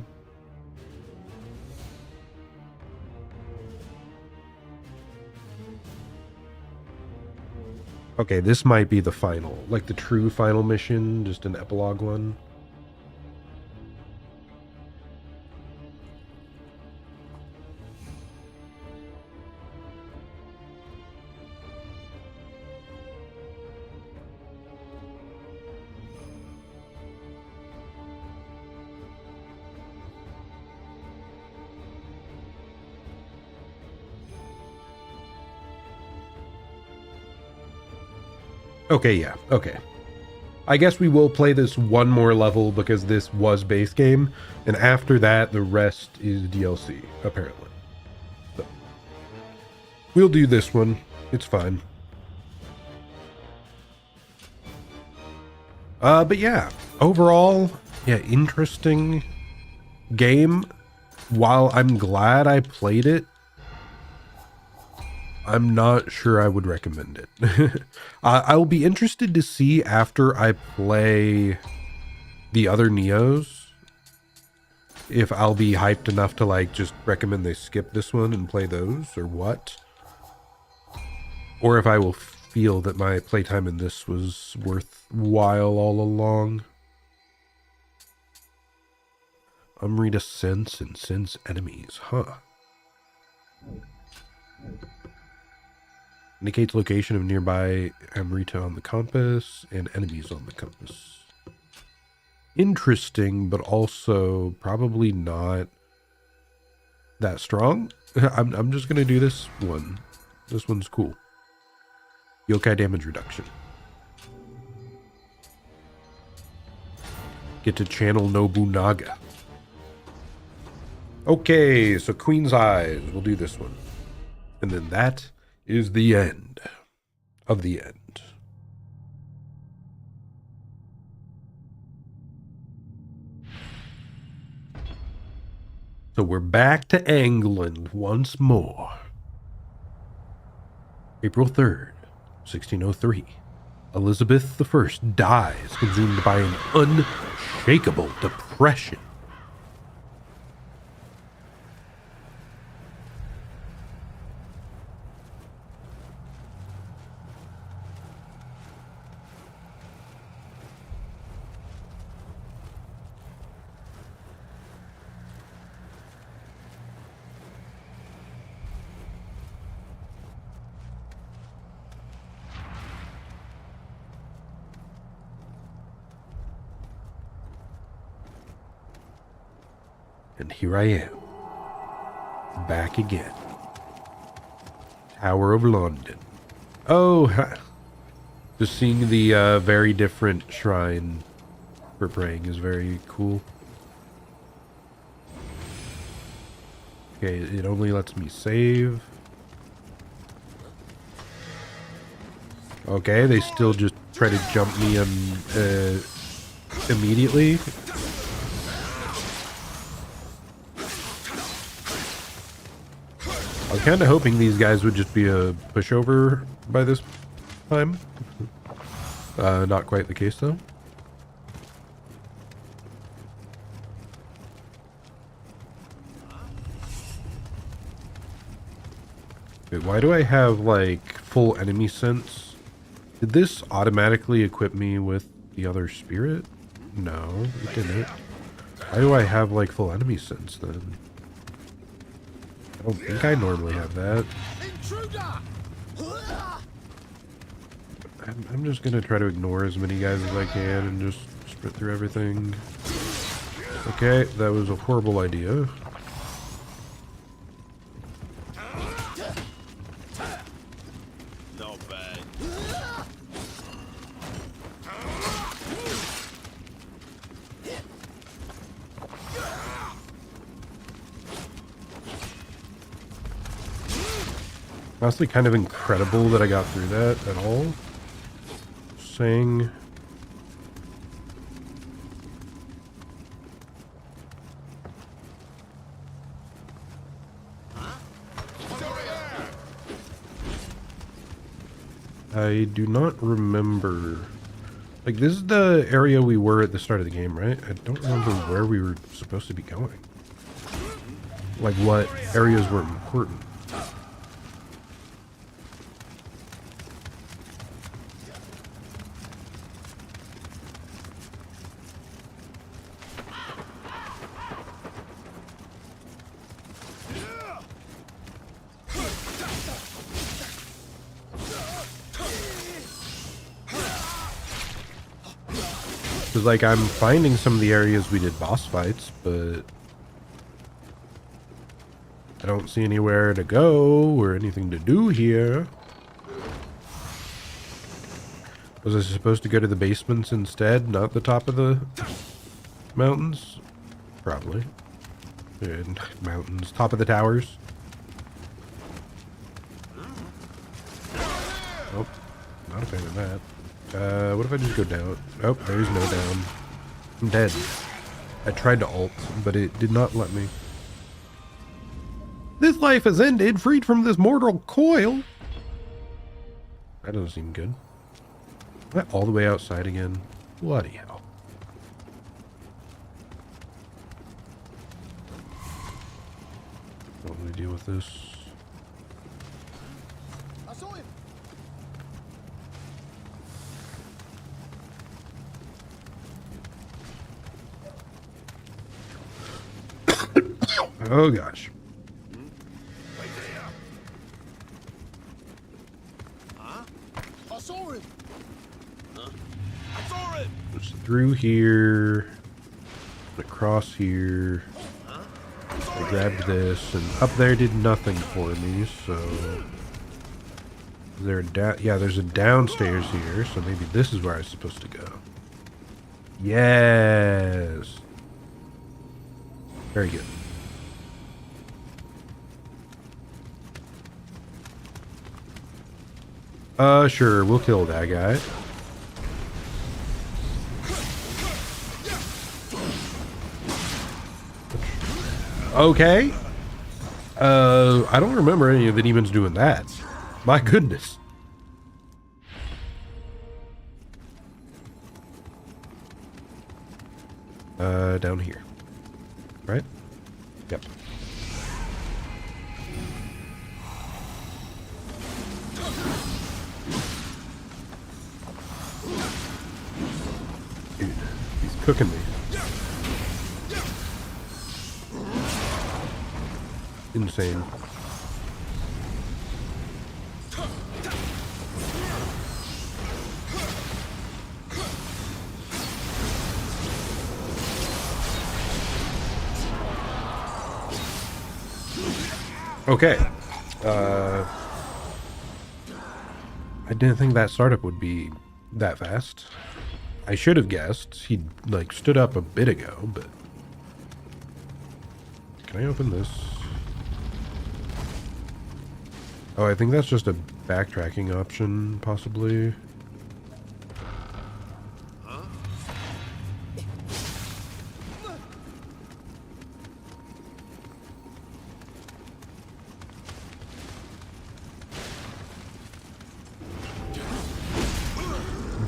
Okay, this might be the final, like the true final mission, just an epilogue one. Okay, yeah, okay. I guess we will play this one more level because this was base game, and after that, the rest is DLC, apparently. So, we'll do this one. It's fine. But yeah, overall, yeah, interesting game. While I'm glad I played it, I'm not sure I would recommend it. I'll be interested to see after I play the other Niohs if I'll be hyped enough to like just recommend they skip this one and play those or what. Or if I will feel that my playtime in this was worthwhile all along. Amrita sense and sense enemies, huh? Indicates location of nearby Amrita on the compass and enemies on the compass. Interesting, but also probably not that strong. I'm just gonna do this one. This one's cool. Yokai damage reduction. Get to channel Nobunaga. Okay, so Queen's Eyes. We'll do this one. And then that is the end of the end. So we're back to England once more. April 3rd, 1603. Elizabeth I dies, consumed by an unshakable depression. And here I am, back again. Tower of London. Oh, just seeing the very different shrine for praying is very cool. Okay, it only lets me save. Okay, they still just try to jump me immediately. I was kind of hoping these guys would just be a pushover by this time. Not quite the case, though. Wait, why do I have, like, full enemy sense? Did this automatically equip me with the other spirit? No, it didn't. Why do I have, like, full enemy sense, then? I don't think I normally have that. I'm just gonna try to ignore as many guys as I can and just sprint through everything. Okay, that was a horrible idea. Not bad. Honestly, kind of incredible that I got through that at all. Saying. I do not remember. Like, this is the area we were at the start of the game, right? I don't remember where we were supposed to be going. Like, what areas were important. Because, like, I'm finding some of the areas we did boss fights, but I don't see anywhere to go or anything to do here. Was I supposed to go to the basements instead, not the top of the mountains? Probably. And mountains, top of the towers. Nope, not a fan of that. What if I just go down? Oh, there's no down. I'm dead. I tried to ult, but it did not let me. This life has ended, freed from this mortal coil. That doesn't seem good. Am I all the way outside again? Bloody hell. What do we deal with this? I saw him. Oh gosh. I saw him. I saw him. Just through here, across here. I grabbed this, and up there did nothing for me, so... Is there a yeah, there's a downstairs here, so maybe this is where I'm supposed to go. Yes! Very good. Sure, we'll kill that guy. Okay. I don't remember any of the demons doing that. My goodness. Down here. Right? Yep. Dude, he's cooking me. Insane. Okay. I didn't think that startup would be that fast. I should have guessed. He, like, stood up a bit ago, but... Can I open this? Oh, I think that's just a backtracking option, possibly.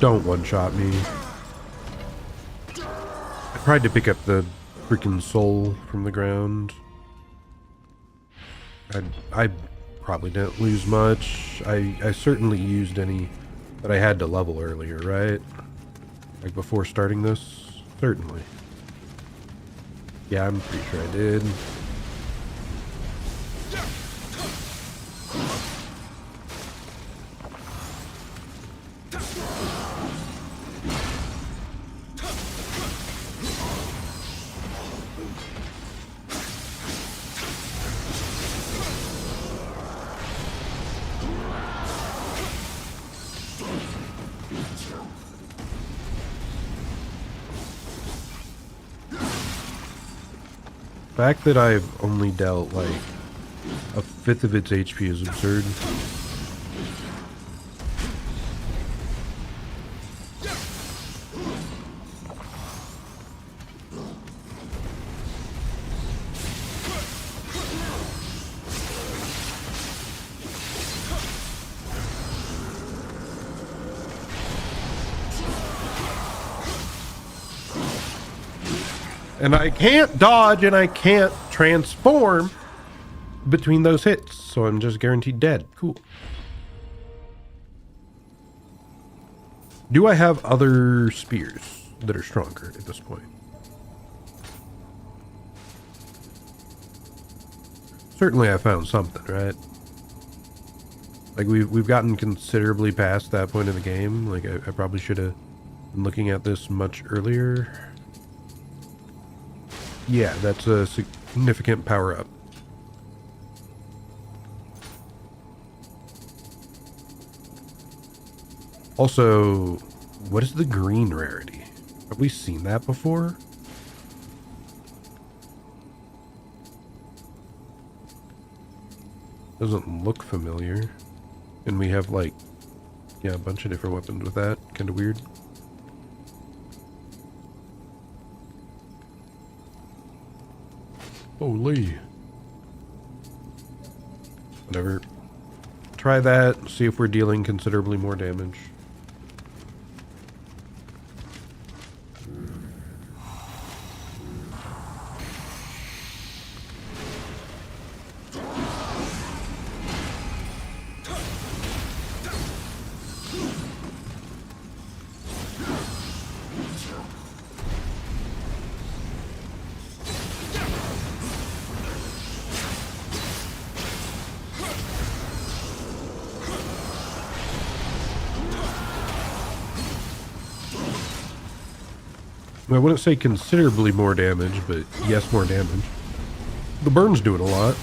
Don't one-shot me. I tried to pick up the freaking soul from the ground. I probably didn't lose much. I certainly used any that I had to level earlier, right? Like before starting this? Certainly. Yeah, I'm pretty sure I did. The fact that I've only dealt like a fifth of its HP is absurd. And I can't dodge and I can't transform between those hits, so I'm just guaranteed dead. Cool. Do I have other spears that are stronger at this point? Certainly I found something, right? Like we've gotten considerably past that point in the game. Like I probably should have been looking at this much earlier. Yeah, that's a significant power up. Also, what is the green rarity? Have we seen that before? Doesn't look familiar. And we have like, yeah, a bunch of different weapons with that. Kind of weird. Holy. Whatever. Try that, see if we're dealing considerably more damage. I wouldn't say considerably more damage, but yes, more damage. The burn's doing a lot.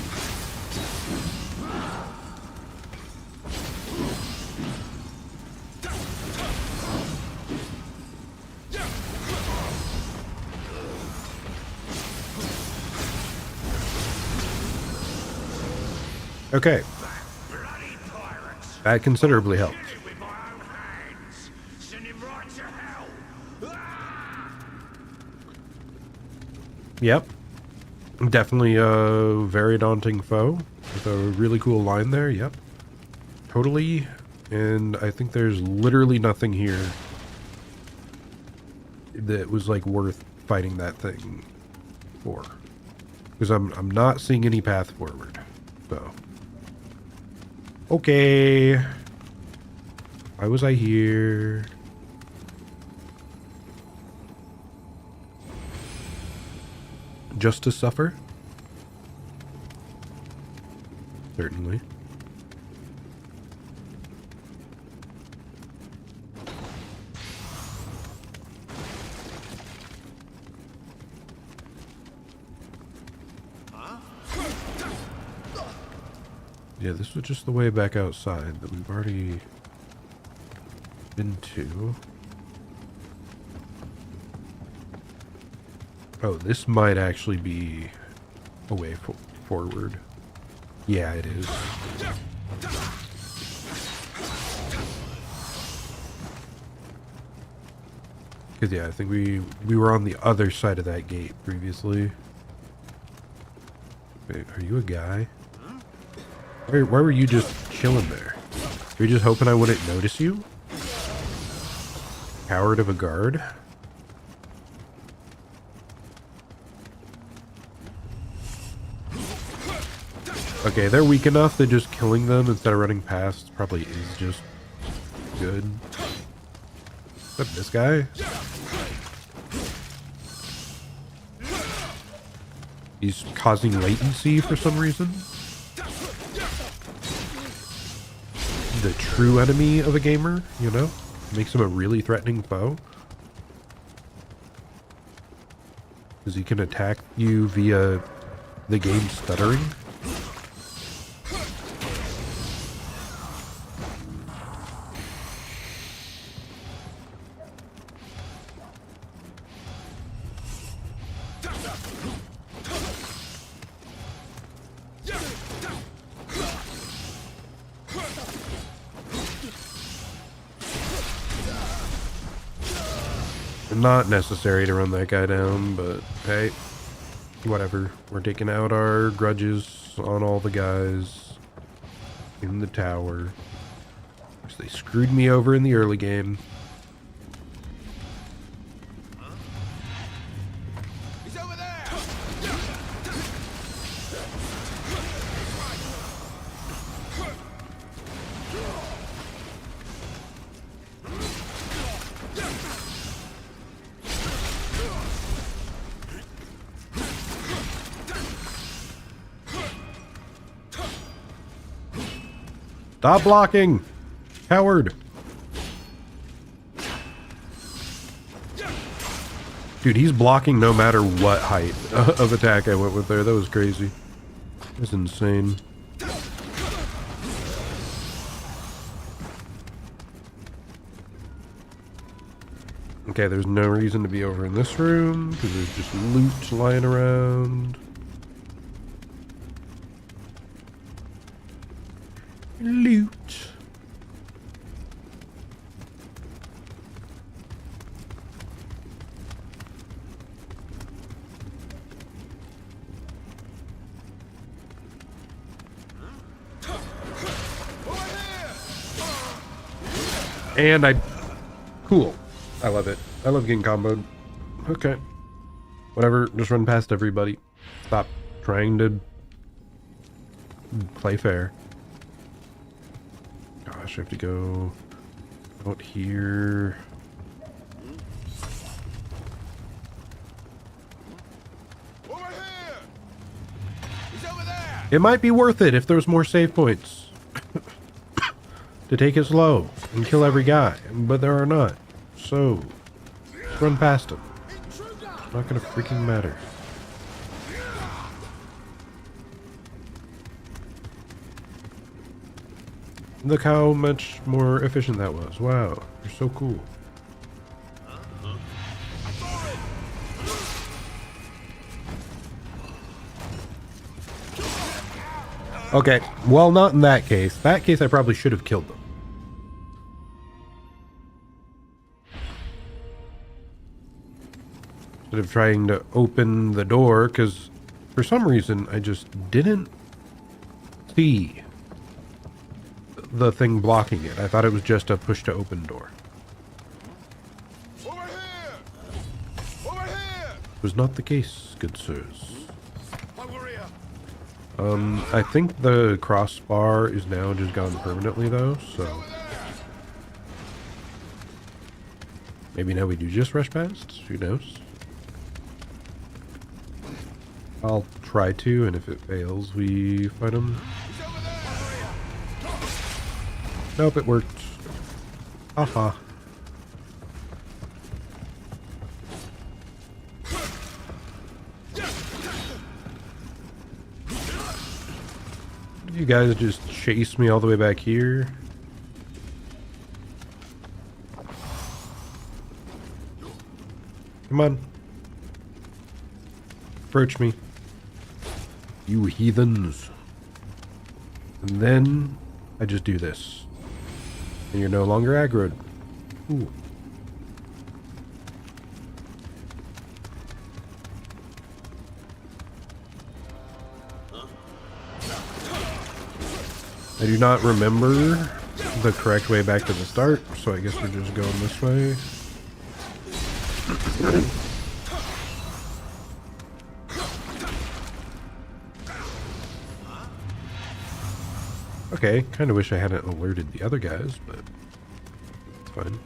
Okay. That considerably helped. Yep. Definitely a very daunting foe. With a really cool line there, yep. Totally. And I think there's literally nothing here that was like worth fighting that thing for. Because I'm not seeing any path forward. So. Okay. Why was I here? Just to suffer? Certainly. Yeah, this was just the way back outside that we've already been to. Oh, this might actually be a way forward. Yeah, it is. Because, yeah, I think we were on the other side of that gate previously. Wait, are you a guy? Why were you just chilling there? Were you just hoping I wouldn't notice you? Coward of a guard. Okay, they're weak enough that just killing them instead of running past probably is just good. What, this guy? He's causing latency for some reason. The true enemy of a gamer, you know? Makes him a really threatening foe. Because he can attack you via the game stuttering. Not necessary to run that guy down, but hey, whatever. We're taking out our grudges on all the guys in the tower. Because they screwed me over in the early game. He's over there! Stop blocking! Coward! Dude, he's blocking no matter what height of attack I went with there. That was crazy. That's insane. Okay, there's no reason to be over in this room because there's just loot lying around. Loot. And cool. I love it. I love getting comboed. Okay. Whatever, just run past everybody. Stop trying to play fair. Gosh, I have to go out here. Over here! He's over there! It might be worth it if there's more save points. To take it slow and kill every guy, but there are not. So, run past him. It's not gonna freaking matter. Look how much more efficient that was. Wow, you're so cool. Okay, well, not in that case. That case, I probably should have killed them. Instead of trying to open the door, because for some reason, I just didn't see the thing blocking it. I thought it was just a push to open door. Over here! Over here! Was not the case, good sirs. My warrior! I think the crossbar is now just gone permanently though, so maybe now we do just rush past? Who knows? I'll try to, and if it fails, we fight him. Nope, it worked. Haha. You guys just chase me all the way back here. Come on. Approach me. You heathens. And then I just do this. And you're no longer aggroed. Ooh. I do not remember the correct way back to the start, so I guess we're just going this way. Okay, kind of wish I hadn't alerted the other guys, but it's fine.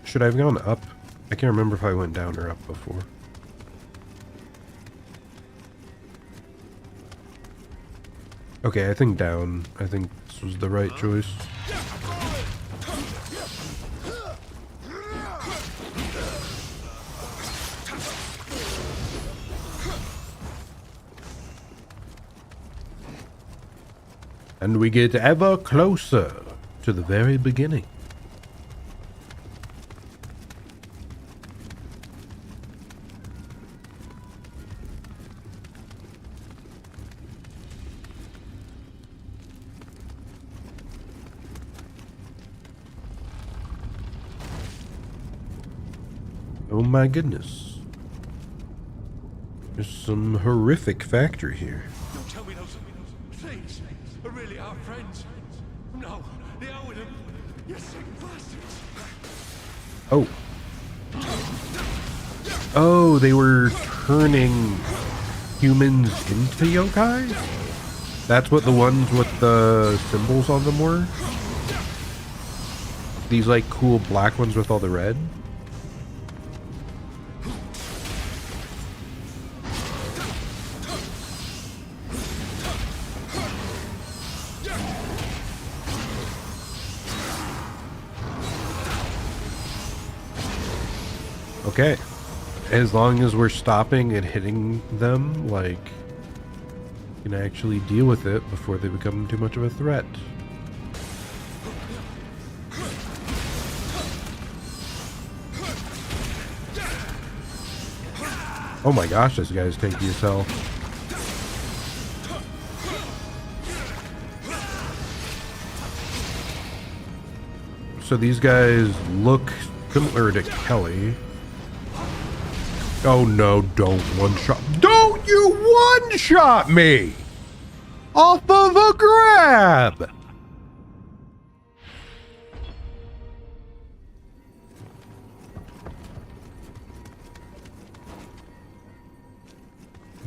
Should I have gone up? I can't remember if I went down or up before. Okay, I think down. I think this was the right choice. And we get ever closer to the very beginning. Oh my goodness. There's some horrific factory here. Don't tell me those things are really our friends. No, they are with them. You sick bastards. Oh. Oh, they were turning humans into yokai? That's what the ones with the symbols on them were? These like cool black ones with all the red? Okay. As long as we're stopping and hitting them, like, we can actually deal with it before they become too much of a threat. Oh my gosh, this guy's tanky as hell. So these guys look similar to Kelly. Oh no, don't one-shot. Don't you one-shot me! Off of a grab!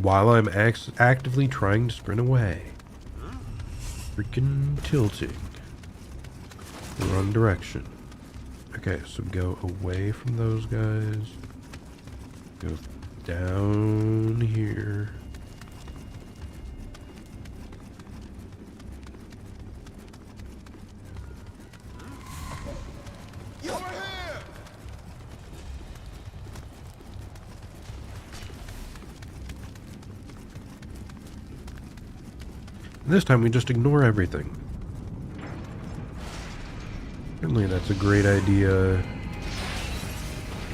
While I'm actively trying to sprint away. Freaking tilting. The wrong direction. Okay, so go away from those guys. Go down here. Over here! This time we just ignore everything. Certainly that's a great idea.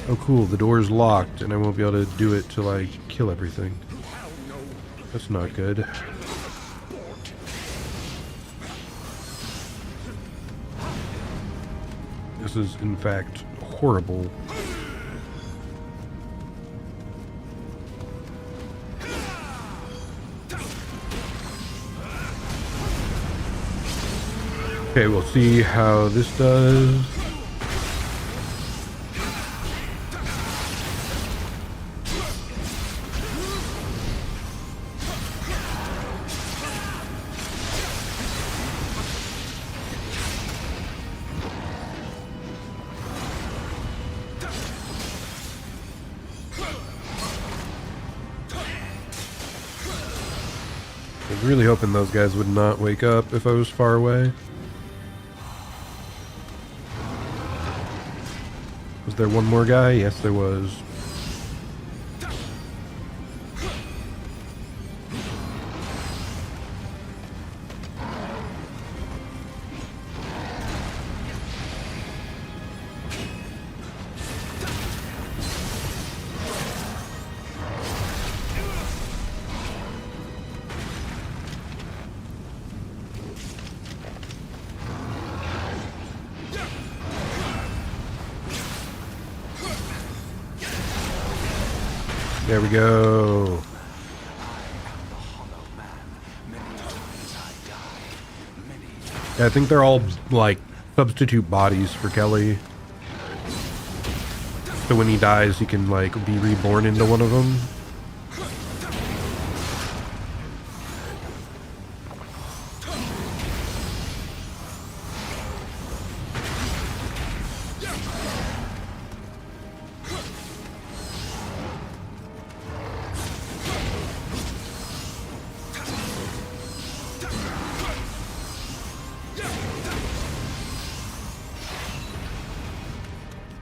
Oh cool, the door's locked and I won't be able to do it till I kill everything. That's not good. This is in fact horrible. Okay, we'll see how this does. I was really hoping those guys would not wake up if I was far away. Was there one more guy? Yes, there was. There we go. Yeah, I think they're all like substitute bodies for Kelly. So when he dies, he can like be reborn into one of them.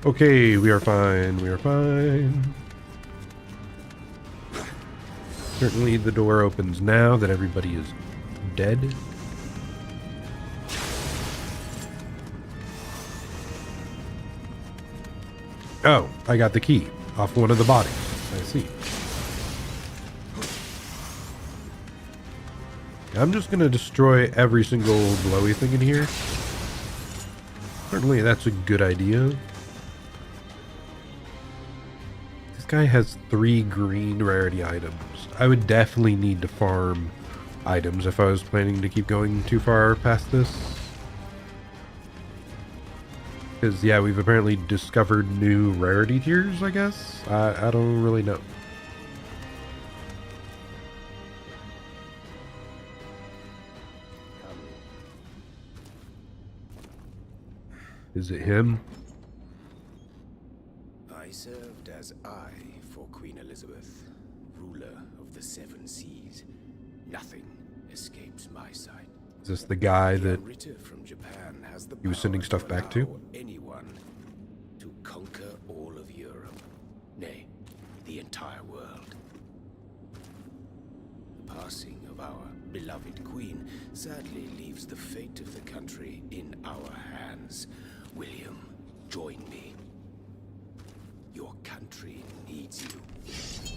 Okay, we are fine. We are fine. Certainly the door opens now that everybody is dead. Oh, I got the key off one of the bodies. I see. I'm just going to destroy every single glowy thing in here. Certainly that's a good idea. This guy has 3 green rarity items. I would definitely need to farm items if I was planning to keep going too far past this. Because, yeah, we've apparently discovered new rarity tiers, I guess? I don't really know. Is it him? I served as eye for Queen Elizabeth, ruler of the 7 seas. Nothing escapes my sight. Is this the guy that Ritter from Japan has the he was sending power stuff back to? allow anyone to conquer all of Europe, nay, the entire world. The passing of our beloved queen sadly leaves the fate of the country in our hands. William, join me. Your country needs you.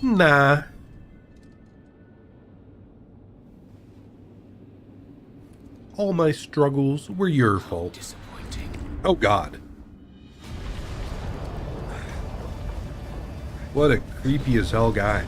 Nah. All my struggles were your fault. Disappointing. Oh God. What a creepy as hell guy.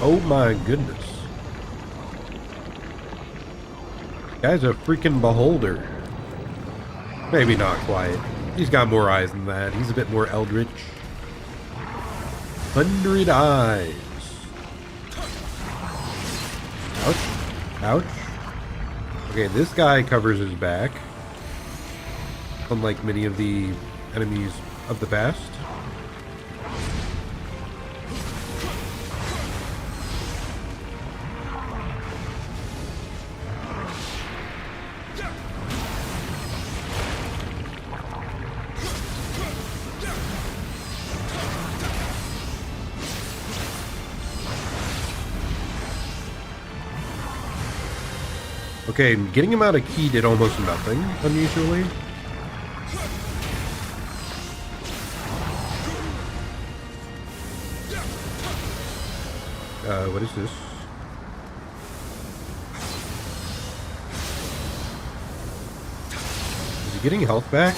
Oh my goodness. Guy's a freaking beholder. Maybe not quite. He's got more eyes than that. He's a bit more eldritch. 100 eyes. Ouch. Ouch. Okay, this guy covers his back. Unlike many of the enemies of the past. Okay, getting him out of key did almost nothing, unusually. What is this? Is he getting health back?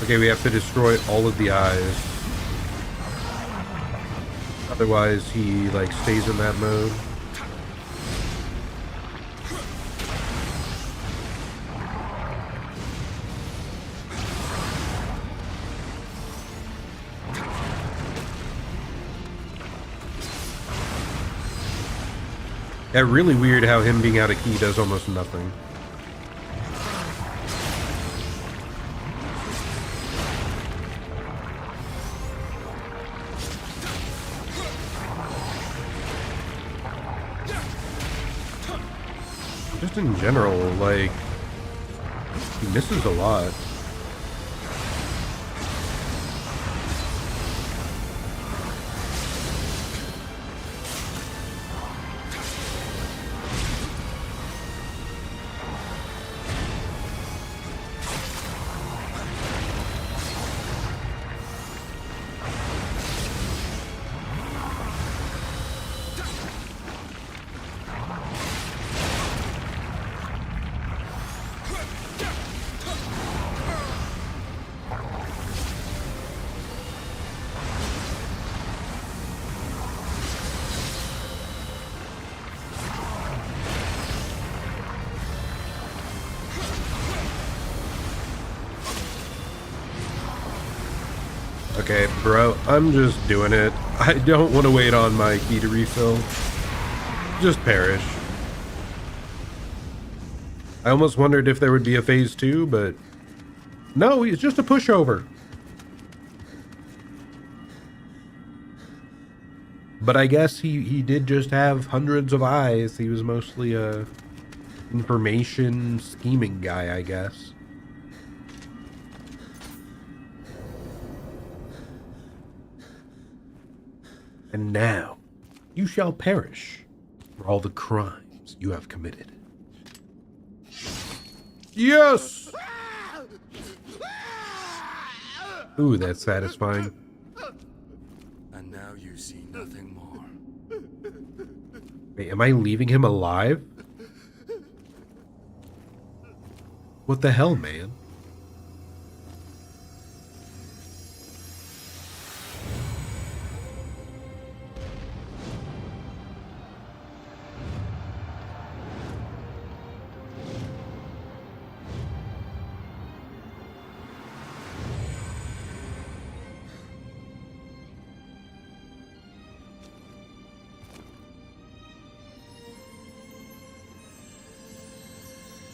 Okay, we have to destroy all of the eyes. Otherwise, he, like, stays in that mode. Yeah, really weird how him being out of key does almost nothing. Just in general, like, he misses a lot. Okay, bro, I'm just doing it. I don't want to wait on my key to refill. Just perish. I almost wondered if there would be a phase 2, but no, it's just a pushover. But I guess he did just have hundreds of eyes. He was mostly a information scheming guy, I guess. And now you shall perish for all the crimes you have committed. Yes! Ooh, that's satisfying. And now you see nothing more. Wait, am I leaving him alive? What the hell, man?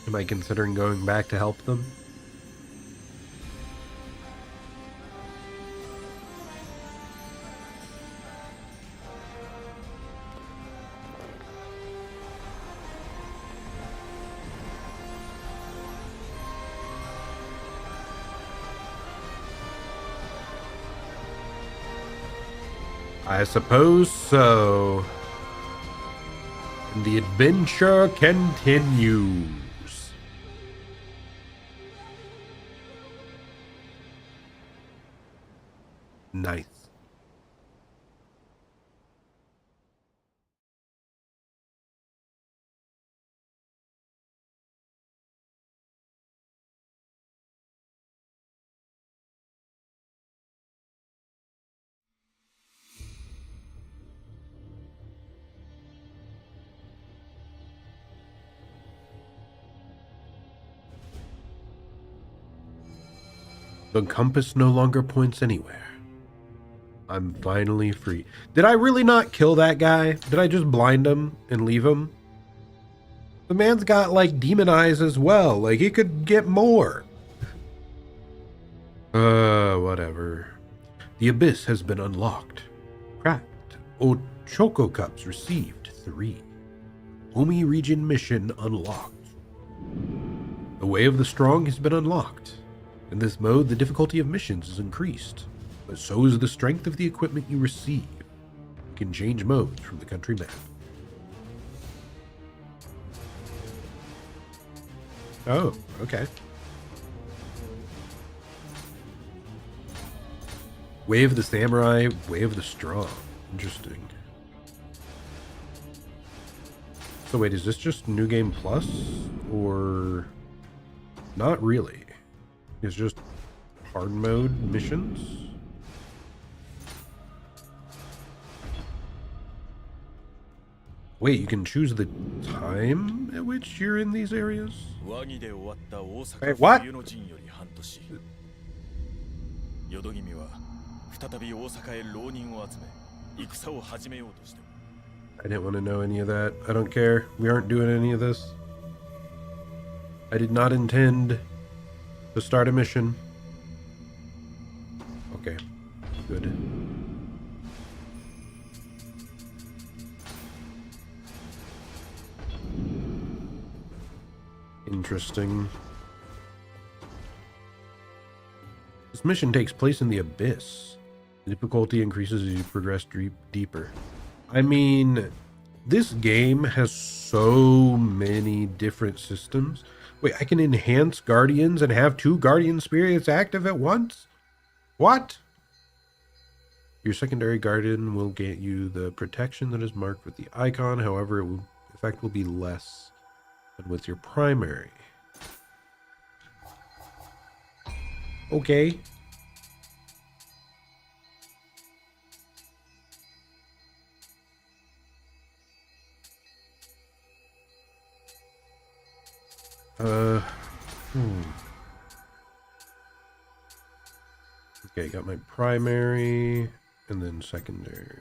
Am I considering going back to help them? I suppose so. And the adventure continues. Nice. The compass no longer points anywhere. I'm finally free. Did I really not kill that guy? Did I just blind him and leave him? The man's got like demon eyes as well. Like he could get more. Whatever. The abyss has been unlocked. Cracked. Ochoko cups received 3. Omi region mission unlocked. The way of the strong has been unlocked. In this mode, the difficulty of missions is increased, but so is the strength of the equipment you receive. You can change modes from the country map. Oh, okay. Way of the Samurai, Way of the Strong. Interesting. So wait, is this just New Game Plus? Or... not really. It's just hard mode missions? Wait, you can choose the time at which you're in these areas? Wait, what? I didn't want to know any of that. I don't care. We aren't doing any of this. I did not intend to start a mission. Okay, good. Interesting. This mission takes place in the abyss. The difficulty increases as you progress deeper. I mean, this game has so many different systems. Wait, I can enhance guardians and have 2 guardian spirits active at once? What? Your secondary guardian will get you the protection that is marked with the icon. However, effect will be less than with your primary. Okay. Okay, got my primary and then secondary.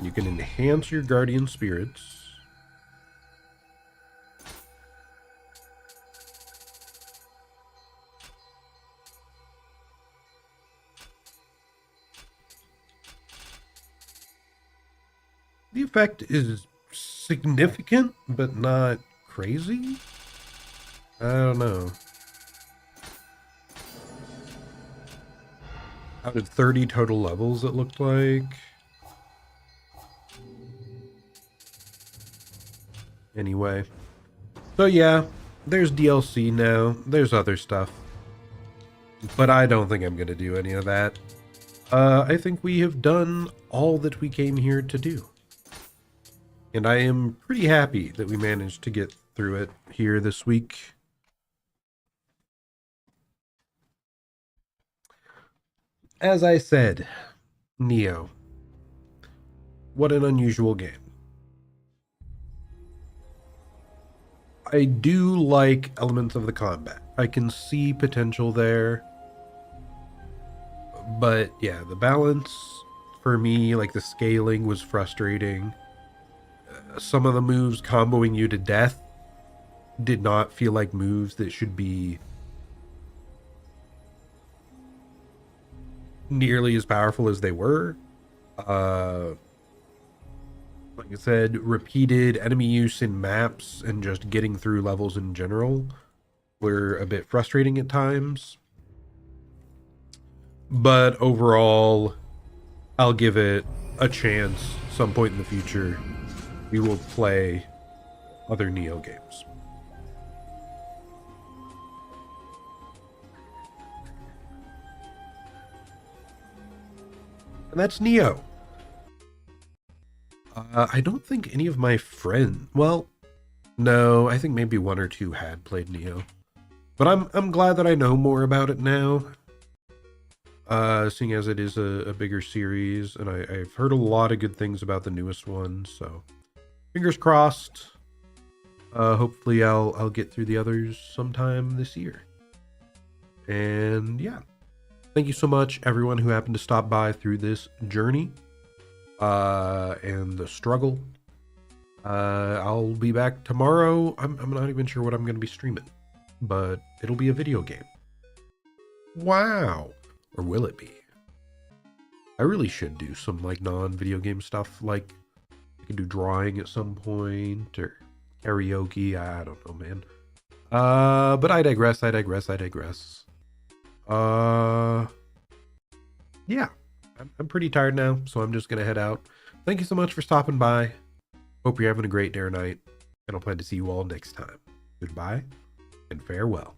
You can enhance your guardian spirits. The effect is significant, but not crazy. I don't know. Out of 30 total levels, it looked like. Anyway. So yeah, there's DLC now. There's other stuff. But I don't think I'm going to do any of that. I think we have done all that we came here to do. And I am pretty happy that we managed to get through it here this week. As I said, Nioh. What an unusual game. I do like elements of the combat. I can see potential there. But yeah, the balance for me, like the scaling was frustrating. Some of the moves comboing you to death did not feel like moves that should be nearly as powerful as they were. Like I said, repeated enemy use in maps and just getting through levels in general were a bit frustrating at times. But overall, I'll give it a chance some point in the future. We will play other Nioh games. And that's Nioh. I don't think any of my friends... Well, no, I think maybe one or two had played Nioh. But I'm glad that I know more about it now. Seeing as it is a bigger series, and I've heard a lot of good things about the newest one, so fingers crossed. Hopefully I'll get through the others sometime this year. And yeah, thank you so much everyone who happened to stop by through this journey and the struggle. I'll be back tomorrow. I'm not even sure what I'm going to be streaming, but it'll be a video game. Wow. Or will it be? I really should do some like non-video game stuff. Like I could do drawing at some point or karaoke. I don't know, man. But I digress. Yeah, I'm pretty tired now, so I'm just gonna head out. Thank you so much for stopping by. Hope you're having a great day or night, and I'll plan to see you all next time. Goodbye and farewell.